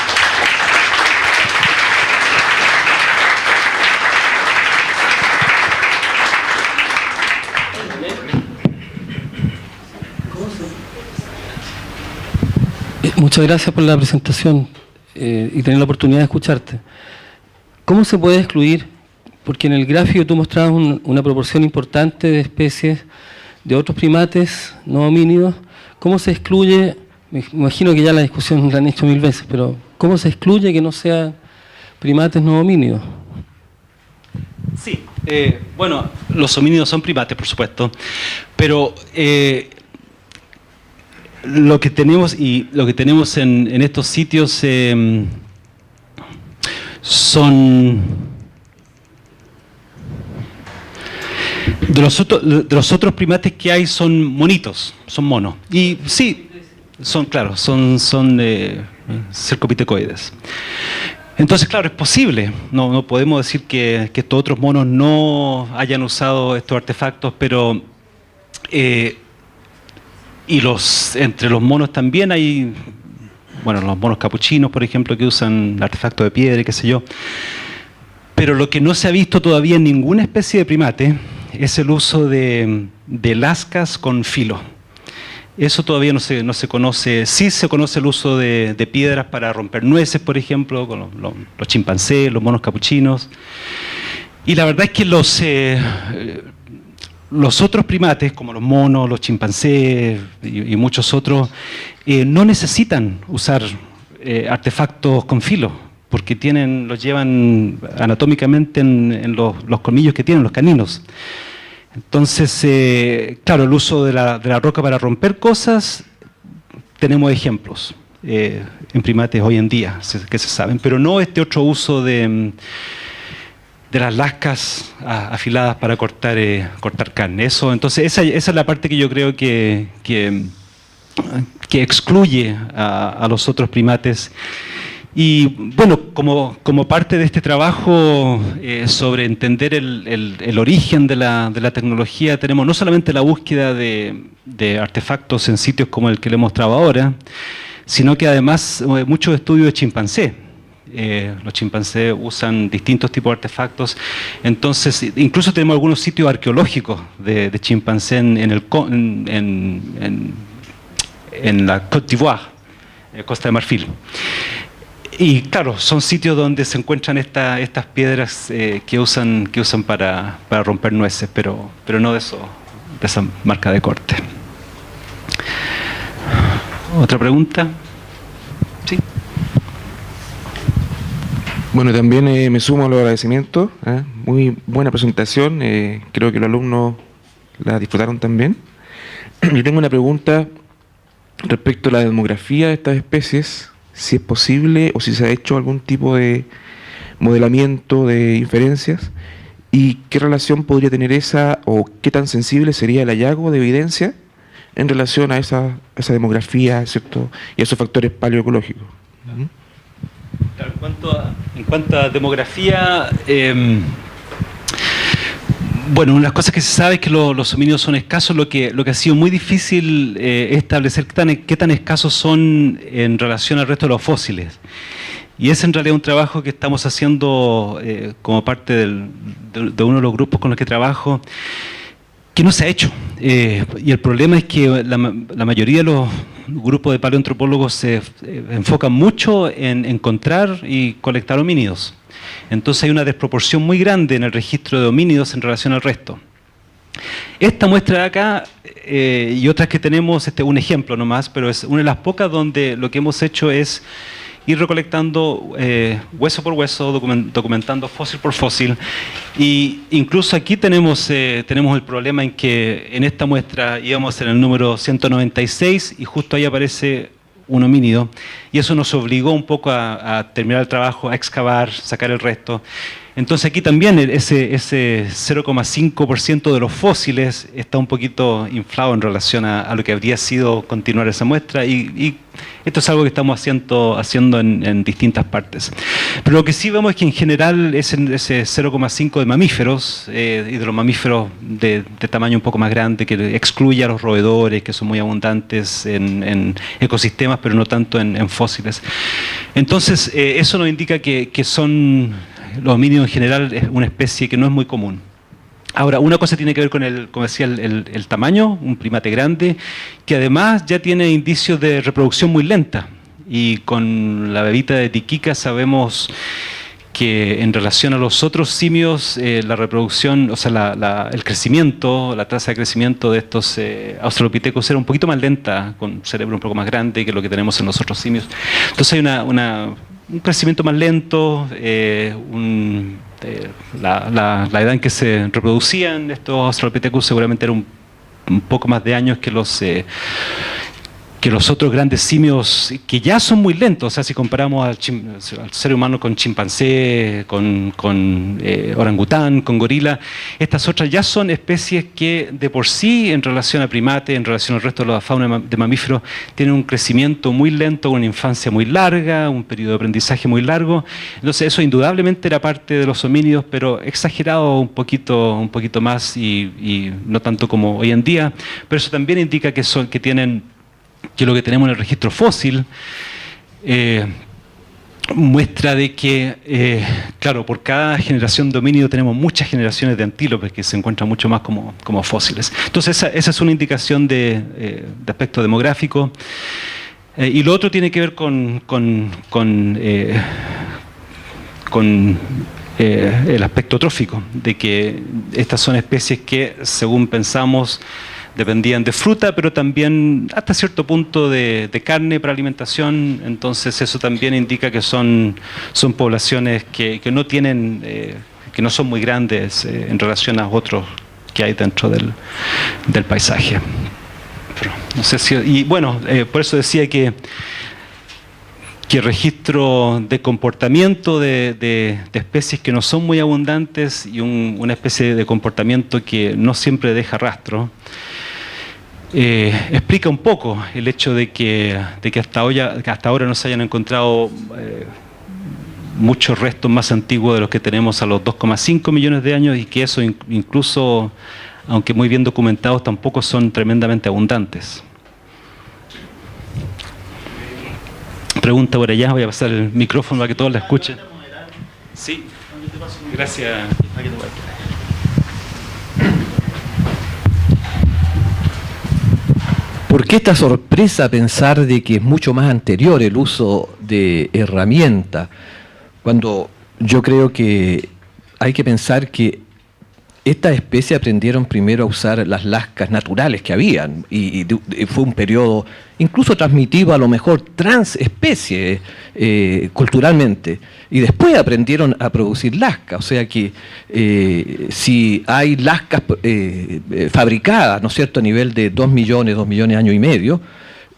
Muchas gracias por la presentación y tener la oportunidad de escucharte. ¿Cómo se puede excluir? Porque en el gráfico tú mostrabas una proporción importante de especies de otros primates no homínidos. ¿Cómo se excluye? Me imagino que ya la discusión la han hecho 1000 veces, pero ¿cómo se excluye que no sean primates no homínidos? Sí, bueno, los homínidos son primates, por supuesto, pero lo que tenemos en estos sitios son de los otros primates que hay son monitos, son monos. Y sí, son cercopitecoides. Entonces, claro, es posible. No podemos decir que estos otros monos no hayan usado estos artefactos, pero entre los monos también hay, bueno, los monos capuchinos, por ejemplo, que usan artefactos de piedra y qué sé yo. Pero lo que no se ha visto todavía en ninguna especie de primate es el uso de lascas con filo. Eso todavía no se conoce. Sí se conoce el uso de piedras para romper nueces, por ejemplo, con los chimpancés, los monos capuchinos. Y la verdad es que los otros primates, como los monos, los chimpancés y muchos otros, no necesitan usar artefactos con filo, porque los llevan anatómicamente en los colmillos que tienen, los caninos. Entonces, claro, el uso de la roca para romper cosas, tenemos ejemplos en primates hoy en día que se saben, pero no este otro uso de las lascas afiladas para cortar carne. Entonces esa es la parte que yo creo que excluye a los otros primates. Y bueno, como parte de este trabajo sobre entender el origen de la tecnología, tenemos no solamente la búsqueda de artefactos en sitios como el que le he mostrado ahora, sino que además muchos estudios de chimpancé. Los chimpancés usan distintos tipos de artefactos. Entonces, incluso tenemos algunos sitios arqueológicos de chimpancé en la Côte d'Ivoire, Costa de Marfil. Y claro, son sitios donde se encuentran estas piedras que usan para romper nueces, pero no de esa marca de corte. ¿Otra pregunta? Sí. Bueno, también me sumo a los agradecimientos. Muy buena presentación. Creo que los alumnos la disfrutaron también. Yo tengo una pregunta respecto a la demografía de estas especies, si es posible o si se ha hecho algún tipo de modelamiento de inferencias y qué relación podría tener esa o qué tan sensible sería el hallazgo de evidencia en relación a esa demografía, ¿cierto? Y a esos factores paleoecológicos. Claro, en cuanto a demografía, bueno, una de las cosas que se sabe es que los homínidos son escasos. Lo que ha sido muy difícil establecer qué tan escasos son en relación al resto de los fósiles. Y es en realidad un trabajo que estamos haciendo como parte de uno de los grupos con los que trabajo, que no se ha hecho. Y el problema es que la mayoría de los grupos de paleoantropólogos se enfocan mucho en encontrar y colectar homínidos. Entonces hay una desproporción muy grande en el registro de homínidos en relación al resto. Esta muestra de acá y otras que tenemos, este es un ejemplo nomás, pero es una de las pocas donde lo que hemos hecho es ir recolectando hueso por hueso, documentando fósil por fósil. Y incluso aquí tenemos el problema en que en esta muestra íbamos en el número 196 y justo ahí aparece un homínido. Y eso nos obligó un poco a terminar el trabajo, a excavar, sacar el resto. Entonces aquí también ese 0,5% de los fósiles está un poquito inflado en relación a lo que habría sido continuar esa muestra, y esto es algo que estamos haciendo en distintas partes. Pero lo que sí vemos es que en general ese 0,5 de mamíferos, y de los mamíferos de tamaño un poco más grande, que excluye a los roedores, que son muy abundantes en ecosistemas, pero no tanto en fósiles. Entonces, eso nos indica que los homínidos en general es una especie que no es muy común. Ahora, una cosa tiene que ver con como decía, el tamaño, un primate grande, que además ya tiene indicios de reproducción muy lenta. Y con la bebita de Tiquica sabemos que en relación a los otros simios, la reproducción, o sea, el crecimiento, la tasa de crecimiento de estos australopithecus era un poquito más lenta, con cerebro un poco más grande que lo que tenemos en los otros simios. Entonces hay un crecimiento más lento, la edad en que se reproducían estos australopithecus seguramente era un poco más de años que los otros grandes simios, que ya son muy lentos. O sea, si comparamos al ser humano con chimpancé, con orangután, con gorila, estas otras ya son especies que de por sí, en relación a primates, en relación al resto de la fauna de mamíferos, tienen un crecimiento muy lento, una infancia muy larga, un periodo de aprendizaje muy largo. Entonces eso indudablemente era parte de los homínidos, pero exagerado un poquito más, y no tanto como hoy en día. Pero eso también indica que lo que tenemos en el registro fósil muestra de que, claro, por cada generación de homínido tenemos muchas generaciones de antílopes que se encuentran mucho más como fósiles. Entonces esa es una indicación de aspecto demográfico. Y lo otro tiene que ver con el aspecto trófico, de que estas son especies que, según pensamos, dependían de fruta, pero también hasta cierto punto de carne para alimentación. Entonces eso también indica que son poblaciones que no tienen, que no son muy grandes en relación a otros que hay dentro del paisaje. Pero no sé si, y bueno, por eso decía que el registro de comportamiento de especies que no son muy abundantes y una especie de comportamiento que no siempre deja rastro, explica un poco el hecho de que hasta ahora no se hayan encontrado muchos restos más antiguos de los que tenemos a los 2,5 millones de años, y que eso incluso, aunque muy bien documentados, tampoco son tremendamente abundantes. Pregunta por allá, voy a pasar el micrófono para que todos la escuchen. Sí, gracias. ¿Por qué esta sorpresa a pensar de que es mucho más anterior el uso de herramientas? Cuando yo creo que hay que pensar que estas especies aprendieron primero a usar las lascas naturales que habían, y fue un periodo incluso transmitido a lo mejor transespecie culturalmente, y después aprendieron a producir lascas. O sea que si hay lascas fabricadas, ¿no es cierto?, a nivel de 2 millones de años y medio,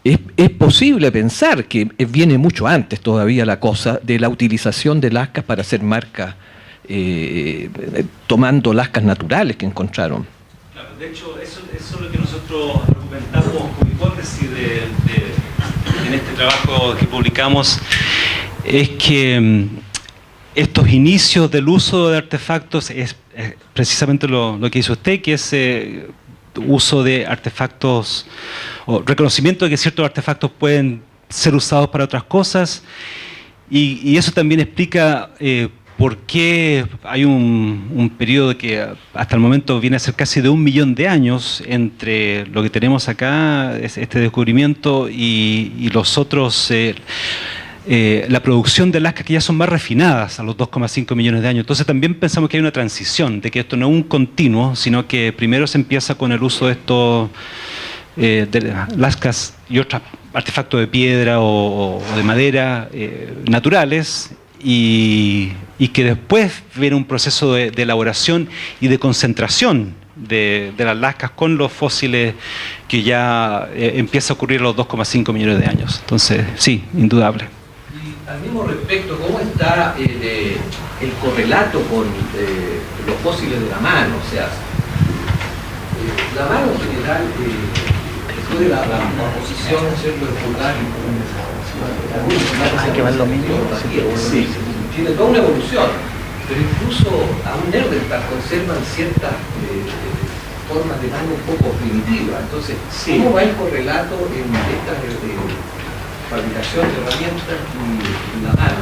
es posible pensar que viene mucho antes todavía la cosa de la utilización de lascas para hacer marcas, tomando lascas naturales que encontraron. Claro, de hecho, eso es lo que nosotros argumentamos como hipótesis en este trabajo que publicamos, es que estos inicios del uso de artefactos es precisamente lo que hizo usted, que es uso de artefactos, o reconocimiento de que ciertos artefactos pueden ser usados para otras cosas, y eso también explica por qué hay un periodo que hasta el momento viene a ser casi de 1 millón de años entre lo que tenemos acá, este descubrimiento, y los otros, la producción de lascas que ya son más refinadas a los 2,5 millones de años. Entonces también pensamos que hay una transición, de que esto no es un continuo, sino que primero se empieza con el uso de estos de lascas y otros artefactos de piedra o de madera naturales, y que después viene un proceso de elaboración y de concentración de las lascas con los fósiles, que ya empieza a ocurrir a los 2,5 millones de años. Entonces, sí, indudable. Y al mismo respecto, ¿cómo está el correlato con los fósiles de la mano. O sea, la mano en general, después de la posición, ¿cierto?, del pulgar, que va lo mismo. sí, tiene toda una evolución, pero incluso aún Neandertal conservan ciertas formas de mano un poco primitivas. Entonces, ¿cómo va el correlato en esta fabricación de herramientas y la mano?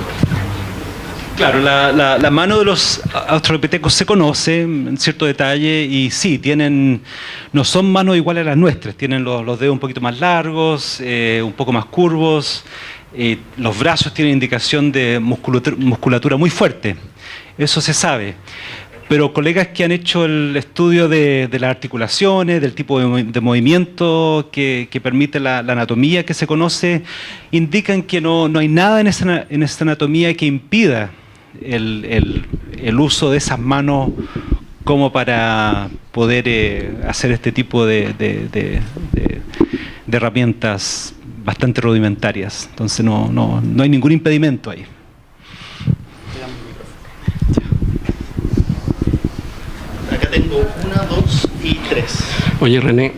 Claro, la mano de los australopitecos se conoce en cierto detalle y sí, no son manos iguales a las nuestras, tienen los dedos un poquito más largos, un poco más curvos, los brazos tienen indicación de musculatura muy fuerte, eso se sabe. Pero colegas que han hecho el estudio de las articulaciones, del tipo de movimiento que permite la anatomía que se conoce, indican que no hay nada en esta anatomía que impida el uso de esas manos como para poder hacer este tipo de herramientas bastante rudimentarias. Entonces no hay ningún impedimento ahí. Acá tengo 1, 2 y 3. Oye, René,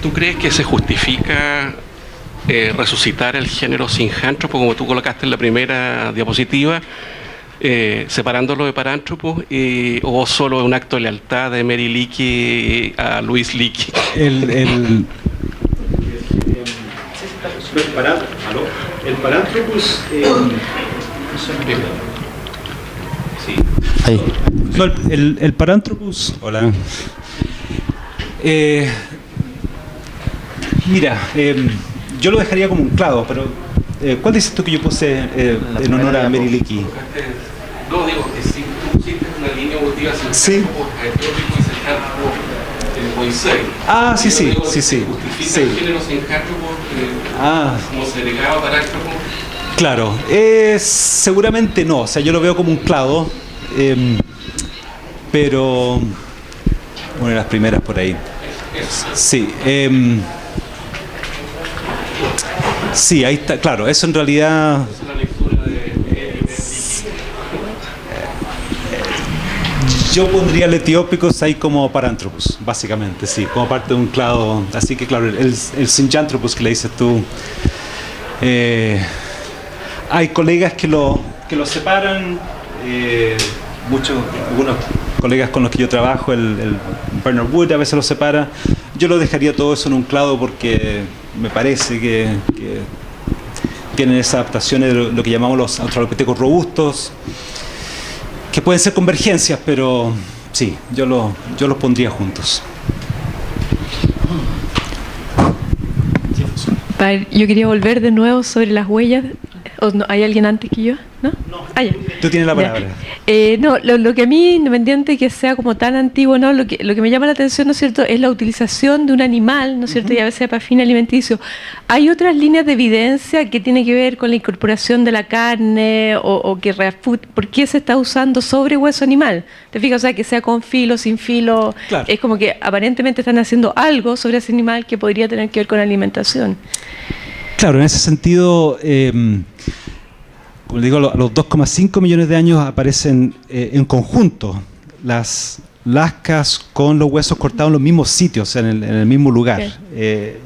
¿tú crees que se justifica resucitar el género sinjántropo, como tú colocaste en la primera diapositiva, separándolo de parántropo, o solo un acto de lealtad de Mary Leakey a Louis Leakey? El Paranthropus... Ahí. No, el Paranthropus... Hola. Mira, yo lo dejaría como un clado, pero ¿cuál dices tú que yo puse en honor a Mary Leakey? No, digo que si tú pusiste una línea evolutiva sinjántropo, etiópico y sinjántropo Moisés. Ah, sí, sí, Digo, sí, sí. ¿justifica el género sinjántropo como segregado parántropo? Claro, seguramente no, o sea, yo lo veo como un clado, pero una de las primeras por ahí. Sí, sí, ahí está, claro, eso en realidad... Es una lectura de Yo pondría el Etiópicos ahí como Paranthropus, básicamente, sí, como parte de un clado. Así que, claro, el Sinjanthropus que le dices tú. Hay colegas que lo separan, algunos colegas con los que yo trabajo, el Bernard Wood a veces lo separa. Yo lo dejaría todo eso en un clado porque me parece que tienen esas adaptaciones de lo que llamamos los australopitecos robustos, que pueden ser convergencias, pero sí, yo los pondría juntos. Yo quería volver de nuevo sobre las huellas. ¿O no, hay alguien antes que yo? ¿No? Ah, ya. Tú tienes la palabra. No, lo que a mí, independiente de que sea como tan antiguo, ¿no? Lo que me llama la atención, ¿no es cierto?, es la utilización de un animal, ¿no es cierto?, y a veces para fin alimenticio. ¿Hay otras líneas de evidencia que tienen que ver con la incorporación de la carne o que refuta? ¿Por qué se está usando sobre hueso animal? ¿Te fijas? O sea, que sea con filo, sin filo. Claro. Es como que aparentemente están haciendo algo sobre ese animal que podría tener que ver con la alimentación. Claro, en ese sentido, como digo, a los 2,5 millones de años aparecen en conjunto las lascas con los huesos cortados en los mismos sitios, en el mismo lugar. Okay.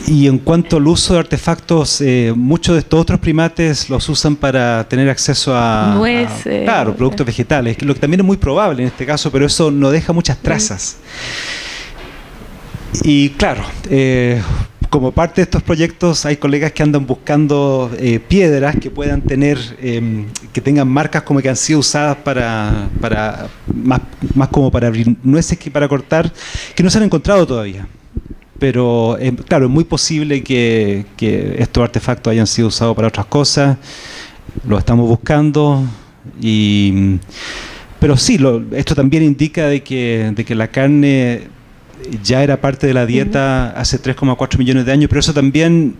Y en cuanto al uso de artefactos, muchos de estos otros primates los usan para tener acceso a nueces, claro, productos vegetales, lo que también es muy probable en este caso, pero eso no deja muchas trazas. Y claro, como parte de estos proyectos hay colegas que andan buscando piedras que puedan tener, que tengan marcas como que han sido usadas para más como para abrir nueces que para cortar, que no se han encontrado todavía. Pero claro, es muy posible que estos artefactos hayan sido usados para otras cosas, lo estamos buscando, pero sí, esto también indica de que la carne ya era parte de la dieta hace 3,4 millones de años, pero eso también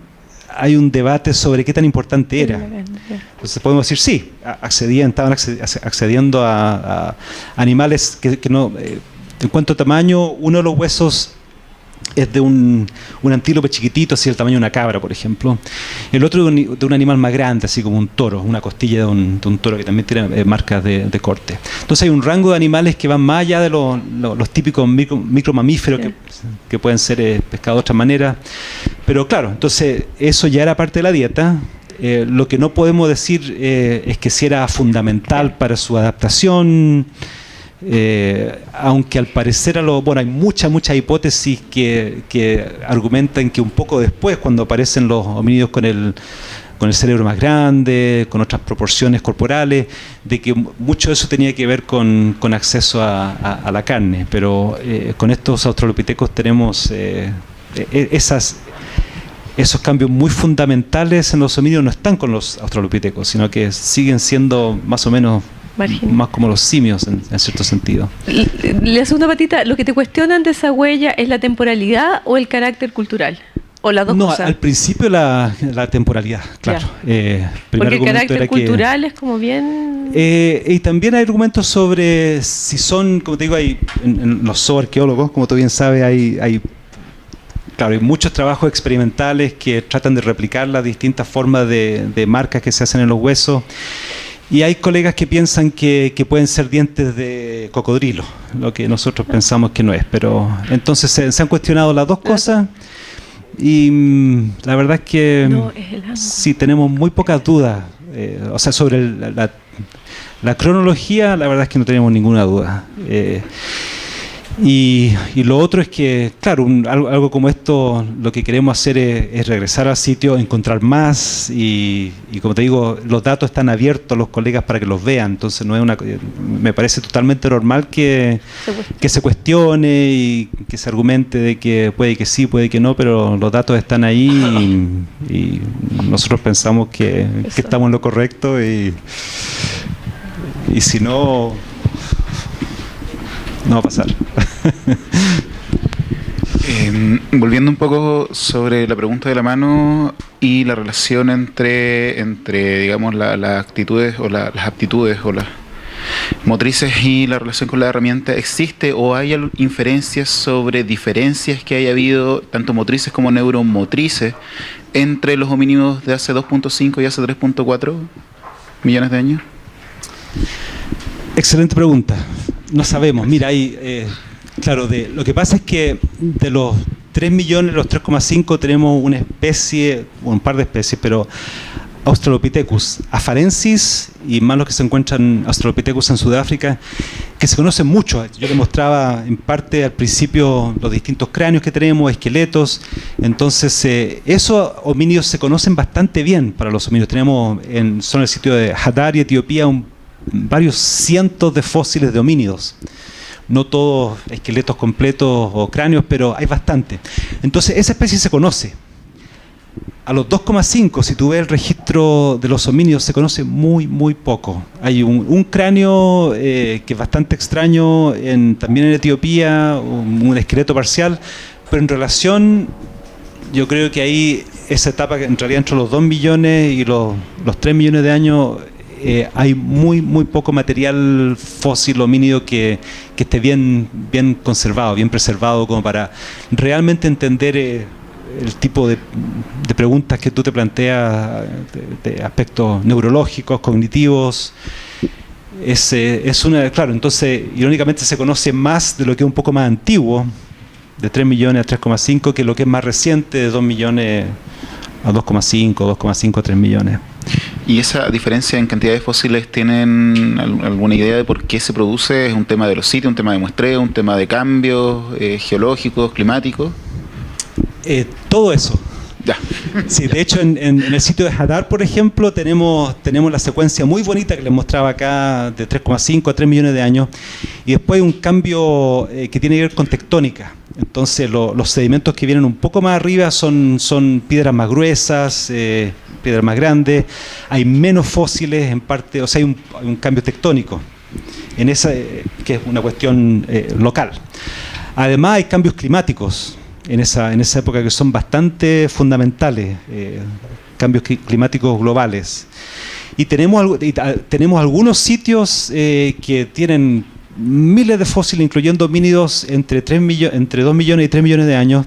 hay un debate sobre qué tan importante era. Entonces podemos decir, sí, estaban accediendo a animales que no, en cuanto a tamaño, uno de los huesos es de un antílope chiquitito, así del tamaño de una cabra, por ejemplo. El otro de un animal más grande, así como un toro, una costilla de un toro que también tiene marcas de corte. Entonces hay un rango de animales que van más allá de los típicos micromamíferos que pueden ser pescados de otra manera. Pero claro, entonces eso ya era parte de la dieta. Lo que no podemos decir es que si era fundamental para su adaptación. Aunque al parecer hay muchas hipótesis que argumentan que un poco después, cuando aparecen los homínidos con el cerebro más grande, con otras proporciones corporales, de que mucho de eso tenía que ver con acceso a la carne, pero con estos australopitecos tenemos esos cambios muy fundamentales en los homínidos no están con los australopitecos, sino que siguen siendo más o menos más como los simios en cierto sentido. La segunda patita, lo que te cuestionan de esa huella es la temporalidad o el carácter cultural, o las dos cosas. No, al principio la temporalidad, claro. Porque el carácter cultural es como bien... y también hay argumentos sobre si son, como te digo, hay en los zooarqueólogos, como tú bien sabes, hay muchos trabajos experimentales que tratan de replicar las distintas formas de marcas que se hacen en los huesos. Y hay colegas que piensan que pueden ser dientes de cocodrilo, lo que nosotros pensamos que no es. Pero entonces se han cuestionado las dos cosas y la verdad es que sí tenemos muy pocas dudas. Sobre la cronología, la verdad es que no tenemos ninguna duda. Y lo otro es que, claro, algo como esto, lo que queremos hacer es regresar al sitio, encontrar más y como te digo, los datos están abiertos a los colegas para que los vean, entonces me parece totalmente normal que se cuestione y que se argumente de que puede que sí, puede que no, pero los datos están ahí y nosotros pensamos que estamos en lo correcto y si no... no va a pasar. Volviendo un poco sobre la pregunta de la mano y la relación entre digamos, las actitudes o las aptitudes o las motrices y la relación con la herramienta, ¿existe o hay inferencias sobre diferencias que haya habido, tanto motrices como neuromotrices, entre los homínidos de hace 2.5 y hace 3.4 millones de años? Excelente pregunta. No sabemos. Mira, lo que pasa es que de los 3 millones, los 3,5 tenemos una especie, un par de especies, pero Australopithecus afarensis y más los que se encuentran Australopithecus en Sudáfrica, que se conocen mucho. Yo les mostraba en parte al principio los distintos cráneos que tenemos, esqueletos. Entonces, esos homínidos se conocen bastante bien para los homínidos. Tenemos son el sitio de Hadar y Etiopía varios cientos de fósiles de homínidos. No todos esqueletos completos o cráneos, pero hay bastante. Entonces, esa especie se conoce. A los 2,5, si tú ves el registro de los homínidos, se conoce muy, muy poco. Hay un cráneo que es bastante extraño, también en Etiopía, un esqueleto parcial, pero en relación, yo creo que ahí, esa etapa, en realidad entre los 2 millones y los 3 millones de años, hay muy, muy poco material fósil homínido que esté bien conservado, bien preservado, como para realmente entender el tipo de preguntas que tú te planteas de aspectos neurológicos, cognitivos. Claro, entonces, irónicamente se conoce más de lo que es un poco más antiguo, de 3 millones a 3,5, que lo que es más reciente, de 2 millones a 2,5 a 3 millones. ¿Y esa diferencia en cantidad de fósiles tienen alguna idea de por qué se produce? ¿Es un tema de los sitios, un tema de muestreo, un tema de cambios geológicos, climáticos? Todo eso. Ya. Sí, de hecho en el sitio de Hadar, por ejemplo, tenemos la secuencia muy bonita que les mostraba acá de 3,5 a 3 millones de años, y después un cambio que tiene que ver con tectónica. Entonces los sedimentos que vienen un poco más arriba son piedras más gruesas, piedras más grandes, hay menos fósiles en parte, o sea, hay un cambio tectónico en esa que es una cuestión local. Además hay cambios climáticos en esa época que son bastante fundamentales, cambios climáticos globales. Y tenemos algunos sitios que tienen miles de fósiles, incluyendo homínidos entre 2 millones y 3 millones de años,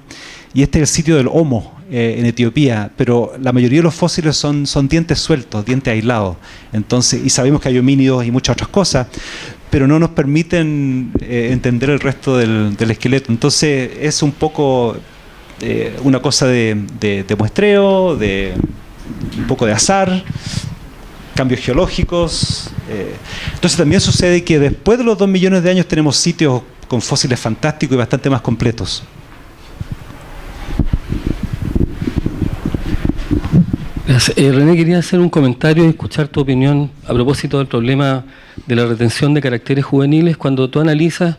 y este es el sitio del Homo en Etiopía, pero la mayoría de los fósiles son dientes sueltos, dientes aislados. Entonces, y sabemos que hay homínidos y muchas otras cosas, pero no nos permiten entender el resto del esqueleto. Entonces es un poco una cosa de muestreo, un poco de azar, cambios geológicos. Entonces también sucede que después de los 2 millones de años tenemos sitios con fósiles fantásticos y bastante más completos. René, quería hacer un comentario y escuchar tu opinión a propósito del problema de la retención de caracteres juveniles. Cuando tú analizas,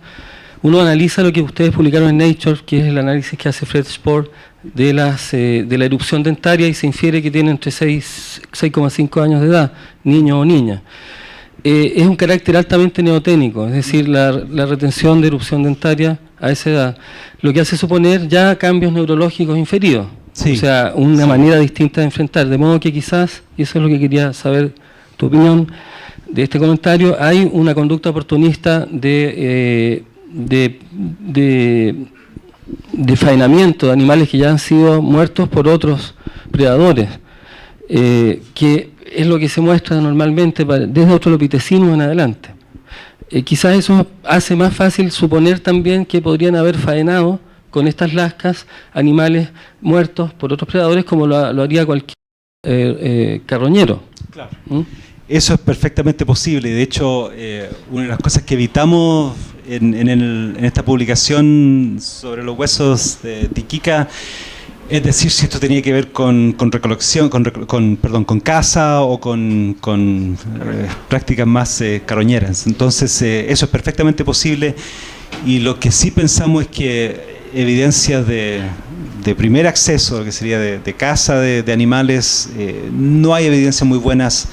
uno analiza lo que ustedes publicaron en Nature, que es el análisis que hace Fred Spohr de la erupción dentaria, y se infiere que tiene entre 6,5 años de edad, niño o niña. Es un carácter altamente neoténico, es decir, la retención de erupción dentaria a esa edad, lo que hace suponer ya cambios neurológicos inferidos. Sí. O sea, una manera distinta de enfrentar. De modo que quizás, y eso es lo que quería saber tu opinión de este comentario, hay una conducta oportunista de faenamiento de animales que ya han sido muertos por otros predadores, que es lo que se muestra normalmente desde australopitecinos en adelante. Quizás eso hace más fácil suponer también que podrían haber faenado con estas lascas animales muertos por otros predadores, como lo haría cualquier carroñero. Claro. Eso es perfectamente posible. De hecho, una de las cosas que evitamos en esta publicación sobre los huesos de Iquica es decir si esto tenía que ver con recolección, con caza o con prácticas más carroñeras. Entonces, eso es perfectamente posible, y lo que sí pensamos es que evidencias de primer acceso, lo que sería de caza de animales, no hay evidencias muy buenas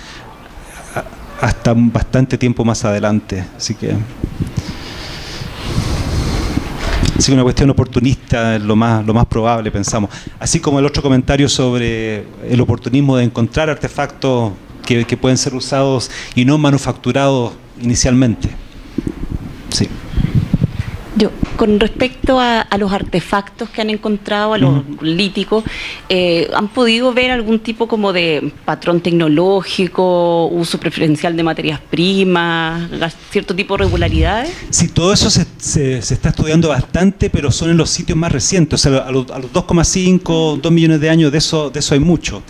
hasta bastante tiempo más adelante. Así que una cuestión oportunista es lo más probable, pensamos. Así como el otro comentario sobre el oportunismo de encontrar artefactos que pueden ser usados y no manufacturados inicialmente. Sí. Yo, con respecto a los artefactos que han encontrado, a los líticos, ¿han podido ver algún tipo como de patrón tecnológico, uso preferencial de materias primas, cierto tipo de regularidades? Sí, todo eso se está estudiando bastante, pero son en los sitios más recientes. O sea, a los 2,5, 2 millones de años, de eso hay mucho.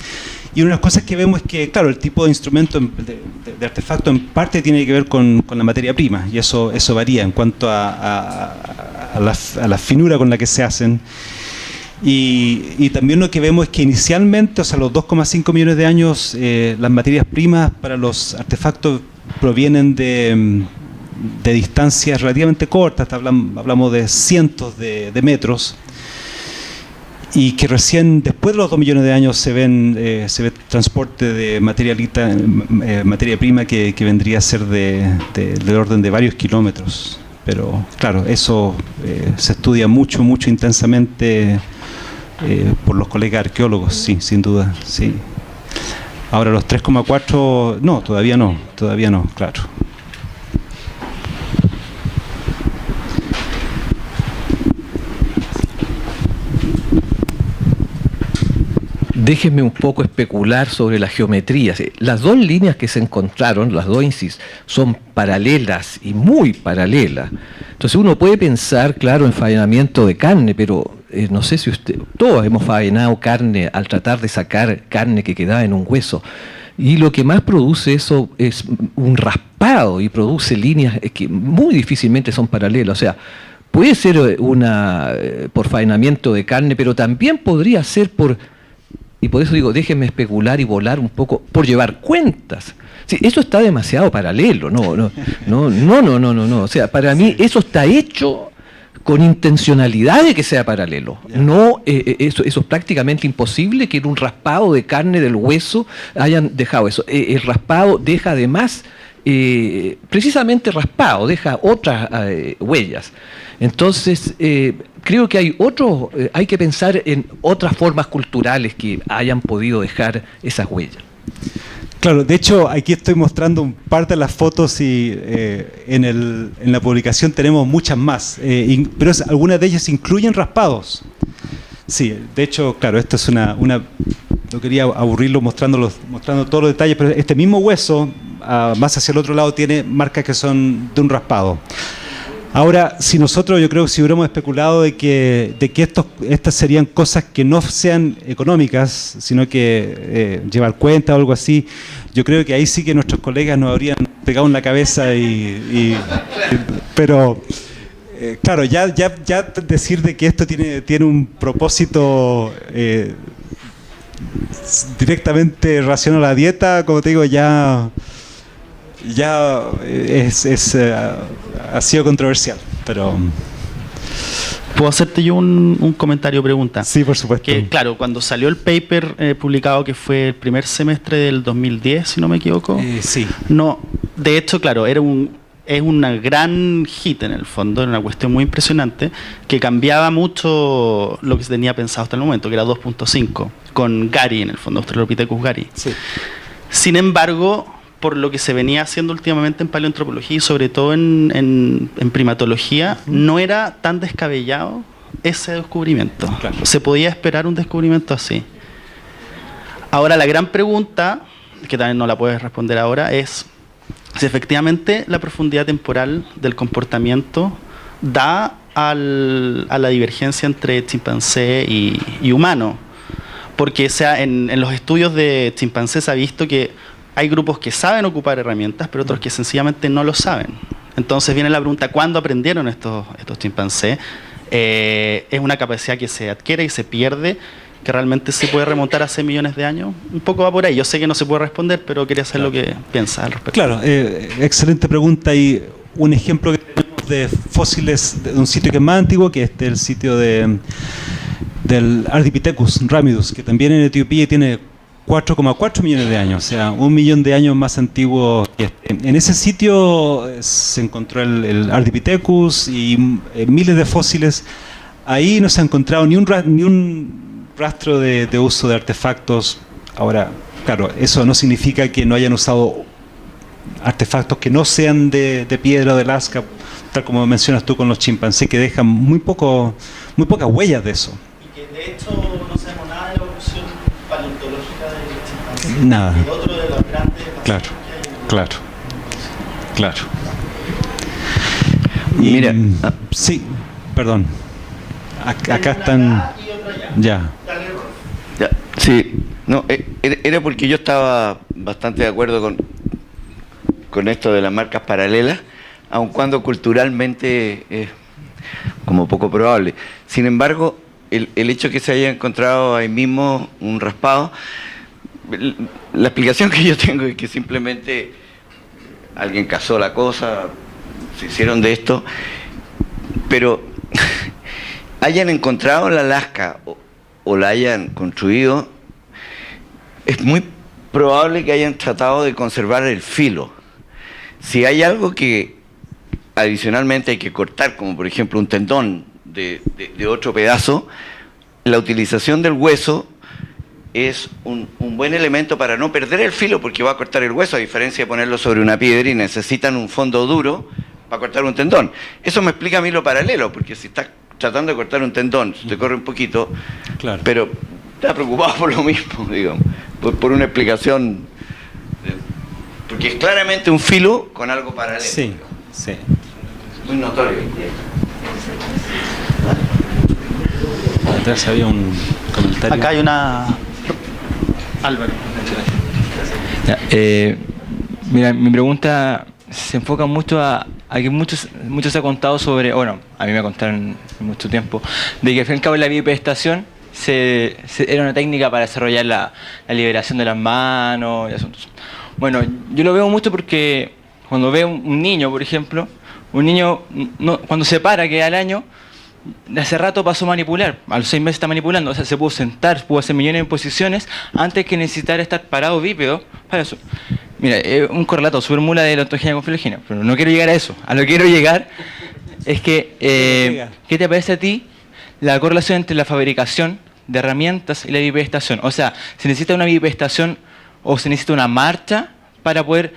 Y una de las cosas que vemos es que, claro, el tipo de instrumento, de artefacto, en parte tiene que ver con la materia prima, y eso varía en cuanto a la finura con la que se hacen. Y también lo que vemos es que inicialmente, o sea, los 2,5 millones de años, las materias primas para los artefactos provienen de distancias relativamente cortas, hablamos de cientos de metros, y que recién después de los 2 millones de años se ve transporte de materia prima que vendría a ser del orden de varios kilómetros. Pero claro, eso se estudia mucho intensamente por los colegas arqueólogos, sí, sin duda, sí. Ahora los 3,4, no, todavía no, claro. Déjenme un poco especular sobre la geometría. Las dos líneas que se encontraron, las dos incis, son paralelas y muy paralelas. Entonces uno puede pensar, claro, en faenamiento de carne, pero no sé si todos hemos faenado carne al tratar de sacar carne que quedaba en un hueso. Y lo que más produce eso es un raspado, y produce líneas que muy difícilmente son paralelas. O sea, puede ser por faenamiento de carne, pero también podría ser y por eso digo, déjenme especular y volar un poco, por llevar cuentas. Sí, eso está demasiado paralelo, no. O sea, para mí eso está hecho con intencionalidad de que sea paralelo. No, eso es prácticamente imposible que en un raspado de carne del hueso hayan dejado eso. El raspado deja además, precisamente raspado, deja otras huellas. Entonces, creo que hay que pensar en otras formas culturales que hayan podido dejar esas huellas. Claro, de hecho, aquí estoy mostrando un par de las fotos y en la publicación tenemos muchas más, pero algunas de ellas incluyen raspados. Sí, de hecho, claro, esto es no quería aburrirlo mostrando todos los detalles, pero este mismo hueso, más hacia el otro lado, tiene marcas que son de un raspado. Ahora, yo creo que si hubiéramos especulado de que estas serían cosas que no sean económicas, sino que llevar cuenta o algo así, yo creo que ahí sí que nuestros colegas nos habrían pegado en la cabeza pero claro, ya decir de que esto tiene un propósito directamente relacionado a la dieta, como te digo, ya ha sido controversial, pero... ¿Puedo hacerte yo un comentario o pregunta? Sí, por supuesto. Que, claro, cuando salió el paper publicado, que fue el primer semestre del 2010, si no me equivoco. Sí. No, de hecho, claro, es una gran hit en el fondo, era una cuestión muy impresionante, que cambiaba mucho lo que se tenía pensado hasta el momento, que era 2.5, con Gary en el fondo, Australopithecus gary. Sí. Sin embargo, por lo que se venía haciendo últimamente en paleoantropología y sobre todo en primatología, no era tan descabellado ese descubrimiento. Claro. Se podía esperar un descubrimiento así. Ahora, la gran pregunta, que también no la puedes responder ahora, es si efectivamente la profundidad temporal del comportamiento da a la divergencia entre chimpancé y humano. Porque en los estudios de chimpancé se ha visto que hay grupos que saben ocupar herramientas, pero otros que sencillamente no lo saben. Entonces viene la pregunta, ¿cuándo aprendieron estos chimpancés? ¿Es una capacidad que se adquiere y se pierde, que realmente se puede remontar a hace millones de años? Un poco va por ahí. Yo sé que no se puede responder, pero quería saber lo que piensas al respecto. Claro, excelente pregunta, y un ejemplo que tenemos de fósiles de un sitio que es más antiguo, que es el sitio del Ardipithecus ramidus, que también en Etiopía tiene 4,4 millones de años, o sea, 1 millón de años más antiguo que este. En ese sitio se encontró el Ardipithecus y miles de fósiles. Ahí no se ha encontrado ni un rastro de uso de artefactos. Ahora, claro, eso no significa que no hayan usado artefactos que no sean de piedra o de lasca, tal como mencionas tú con los chimpancés, que dejan muy pocas huellas de eso. Y que de hecho no sabemos nada de la evolución paleontológica del chimpancé. Nada. Y otro de los grandes... Claro. Mira, sí, perdón. Acá están... Ya. Sí, no, era porque yo estaba bastante de acuerdo con esto de las marcas paralelas, aun cuando culturalmente es como poco probable. Sin embargo, el hecho que se haya encontrado ahí mismo un raspado, la explicación que yo tengo es que simplemente alguien cazó la cosa, se hicieron de esto, pero hayan encontrado la lasca o la hayan construido, es muy probable que hayan tratado de conservar el filo. Si hay algo que adicionalmente hay que cortar, como por ejemplo un tendón de otro pedazo, la utilización del hueso es un buen elemento para no perder el filo, porque va a cortar el hueso, a diferencia de ponerlo sobre una piedra y necesitan un fondo duro para cortar un tendón. Eso me explica a mí lo paralelo, porque si estás tratando de cortar un tendón, te corre un poquito, claro, pero está preocupado por lo mismo, digamos, por una explicación, porque es claramente un filo con algo paralelo. Sí. Muy notorio. Atrás había un comentario. Acá hay una... Álvaro. Mira, mi pregunta se enfoca mucho a que mucho se ha contado sobre, bueno, a mí me contaron mucho tiempo, de que al fin y al cabo la bipedestación era una técnica para desarrollar la liberación de las manos y asuntos. Bueno, yo lo veo mucho porque cuando veo un niño, por ejemplo, cuando se para, que al año, de hace rato pasó a manipular, a los 6 meses está manipulando, o sea, se pudo sentar, pudo hacer millones de posiciones antes que necesitar estar parado bípedo para eso. Mira, es un correlato súper mula de la ontogenia con filogenia, pero no quiero llegar a eso. A lo que quiero llegar es que, ¿qué te parece a ti la correlación entre la fabricación de herramientas y la bipedestación? O sea, se necesita una bipedestación ¿O se necesita una marcha para poder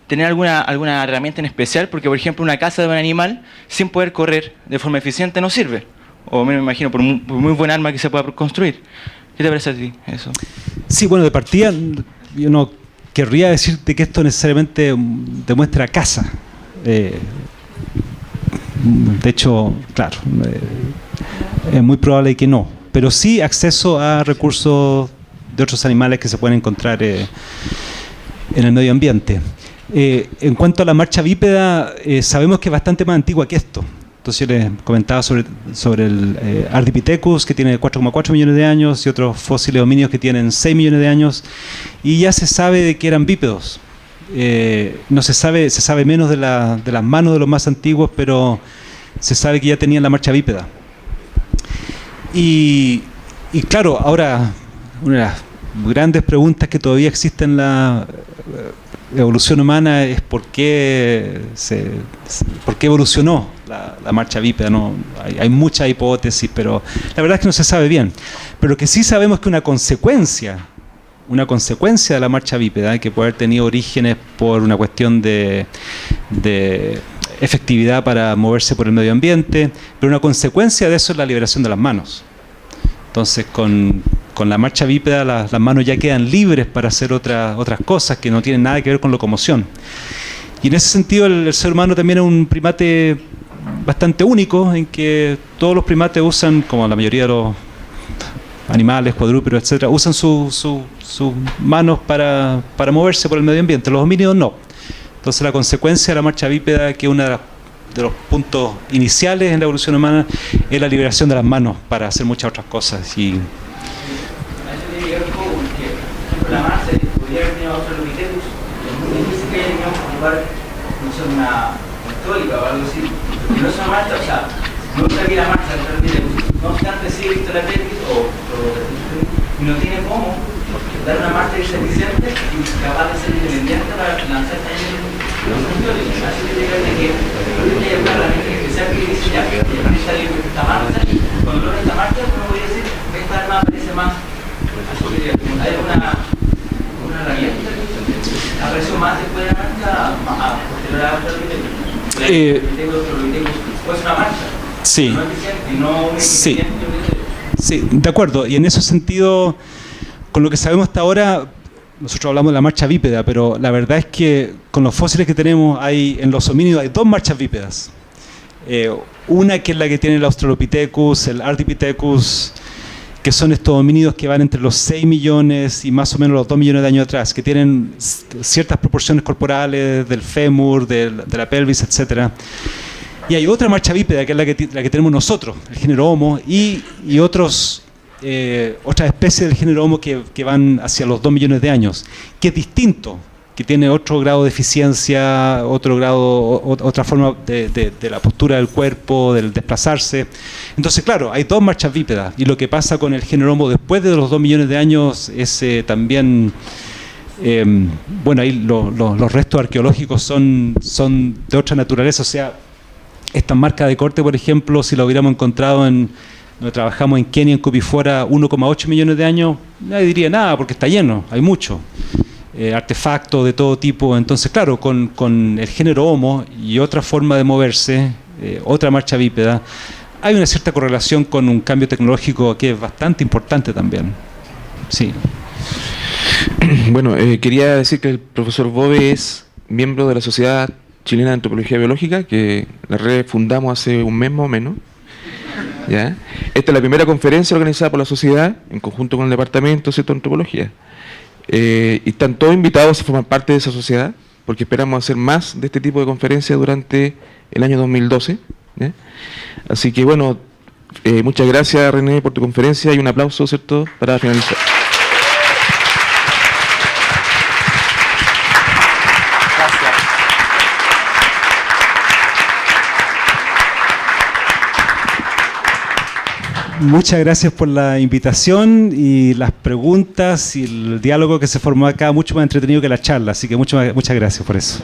tener alguna herramienta en especial? Porque, por ejemplo, una casa de un animal sin poder correr de forma eficiente no sirve. O me imagino por muy buen arma que se pueda construir. ¿Qué te parece a ti eso? Sí, bueno, de partida yo no querría decirte que esto necesariamente demuestra casa. De hecho, claro, es muy probable que no. Pero sí acceso a recursos de otros animales que se pueden encontrar en el medio ambiente. En cuanto a la marcha bípeda, sabemos que es bastante más antigua que esto. Entonces yo les comentaba sobre el Ardipithecus, que tiene 4,4 millones de años, y otros fósiles homínidos que tienen 6 millones de años, y ya se sabe de que eran bípedos. No se sabe menos de las manos de los más antiguos, pero se sabe que ya tenían la marcha bípeda. Y claro, ahora una de las grandes preguntas que todavía existen en la evolución humana es por qué evolucionó la marcha bípeda. ¿No? Hay muchas hipótesis, pero la verdad es que no se sabe bien. Pero lo que sí sabemos es que una consecuencia de la marcha bípeda, que puede haber tenido orígenes por una cuestión de efectividad para moverse por el medio ambiente, pero una consecuencia de eso es la liberación de las manos. Entonces, con la marcha bípeda las manos ya quedan libres para hacer otras cosas que no tienen nada que ver con locomoción. Y en ese sentido el ser humano también es un primate bastante único, en que todos los primates usan, como la mayoría de los animales, cuadrúpedos, etcétera, usan sus manos para moverse por el medio ambiente. Los homínidos no. Entonces la consecuencia de la marcha bípeda, que es uno de los puntos iniciales en la evolución humana, es la liberación de las manos para hacer muchas otras cosas. Y la marcha podría haber tenido otro Ardipithecus, es difícil que haya tenido un lugar, no sé, una histórica o algo así, no es una marcha, o sea, no está aquí la marcha del Ardipithecus, no obstante sí he visto la pelvis y no tiene cómo dar una marcha eficiente y capaz de ser independiente para lanzar también los teóricos. Así que creo que hay una herramienta especial que dice ya que esta marcha, cuando logra esta marcha uno podría decir que esta arma parece más. Hay una herramienta que apareció más después de la marcha, posterior a la pues una marcha. Sí. No eficiente, no sí. Eficiente. Sí, de acuerdo. Y en ese sentido, con lo que sabemos hasta ahora, nosotros hablamos de la marcha bípeda, pero la verdad es que con los fósiles que tenemos en los homínidos hay dos marchas bípedas. Una que es la que tiene el Australopithecus, el Ardipithecus, que son estos homínidos que van entre los 6 millones y más o menos los 2 millones de años atrás, que tienen ciertas proporciones corporales del fémur, de la pelvis, etc. Y hay otra marcha bípeda, que es la que tenemos nosotros, el género Homo, y otras especies del género Homo que van hacia los 2 millones de años, que es distinto, que tiene otro grado de eficiencia, otra forma de la postura del cuerpo, del desplazarse. Entonces, claro, hay dos marchas bípedas, y lo que pasa con el género Homo después de los 2 millones de años es también, bueno, ahí los restos arqueológicos son de otra naturaleza. O sea, esta marca de corte, por ejemplo, si la hubiéramos encontrado donde trabajamos en Kenia, en Copifora, 1,8 millones de años, nadie diría nada porque está lleno, hay mucho. Artefactos de todo tipo. Entonces, claro, con el género Homo y otra forma de moverse, otra marcha bípeda, hay una cierta correlación con un cambio tecnológico que es bastante importante también. Sí. Bueno, quería decir que el profesor Bove es miembro de la Sociedad Chilena de Antropología Biológica, que la refundamos hace un mes más o menos. ¿Ya? Esta es la primera conferencia organizada por la sociedad en conjunto con el Departamento de Antropología. Y están todos invitados a formar parte de esa sociedad, porque esperamos hacer más de este tipo de conferencias durante el año 2012. ¿Ya? Así que bueno, muchas gracias, René, por tu conferencia, y un aplauso, ¿cierto?, para finalizar. Muchas gracias por la invitación y las preguntas y el diálogo que se formó acá, mucho más entretenido que la charla, así que muchas gracias por eso.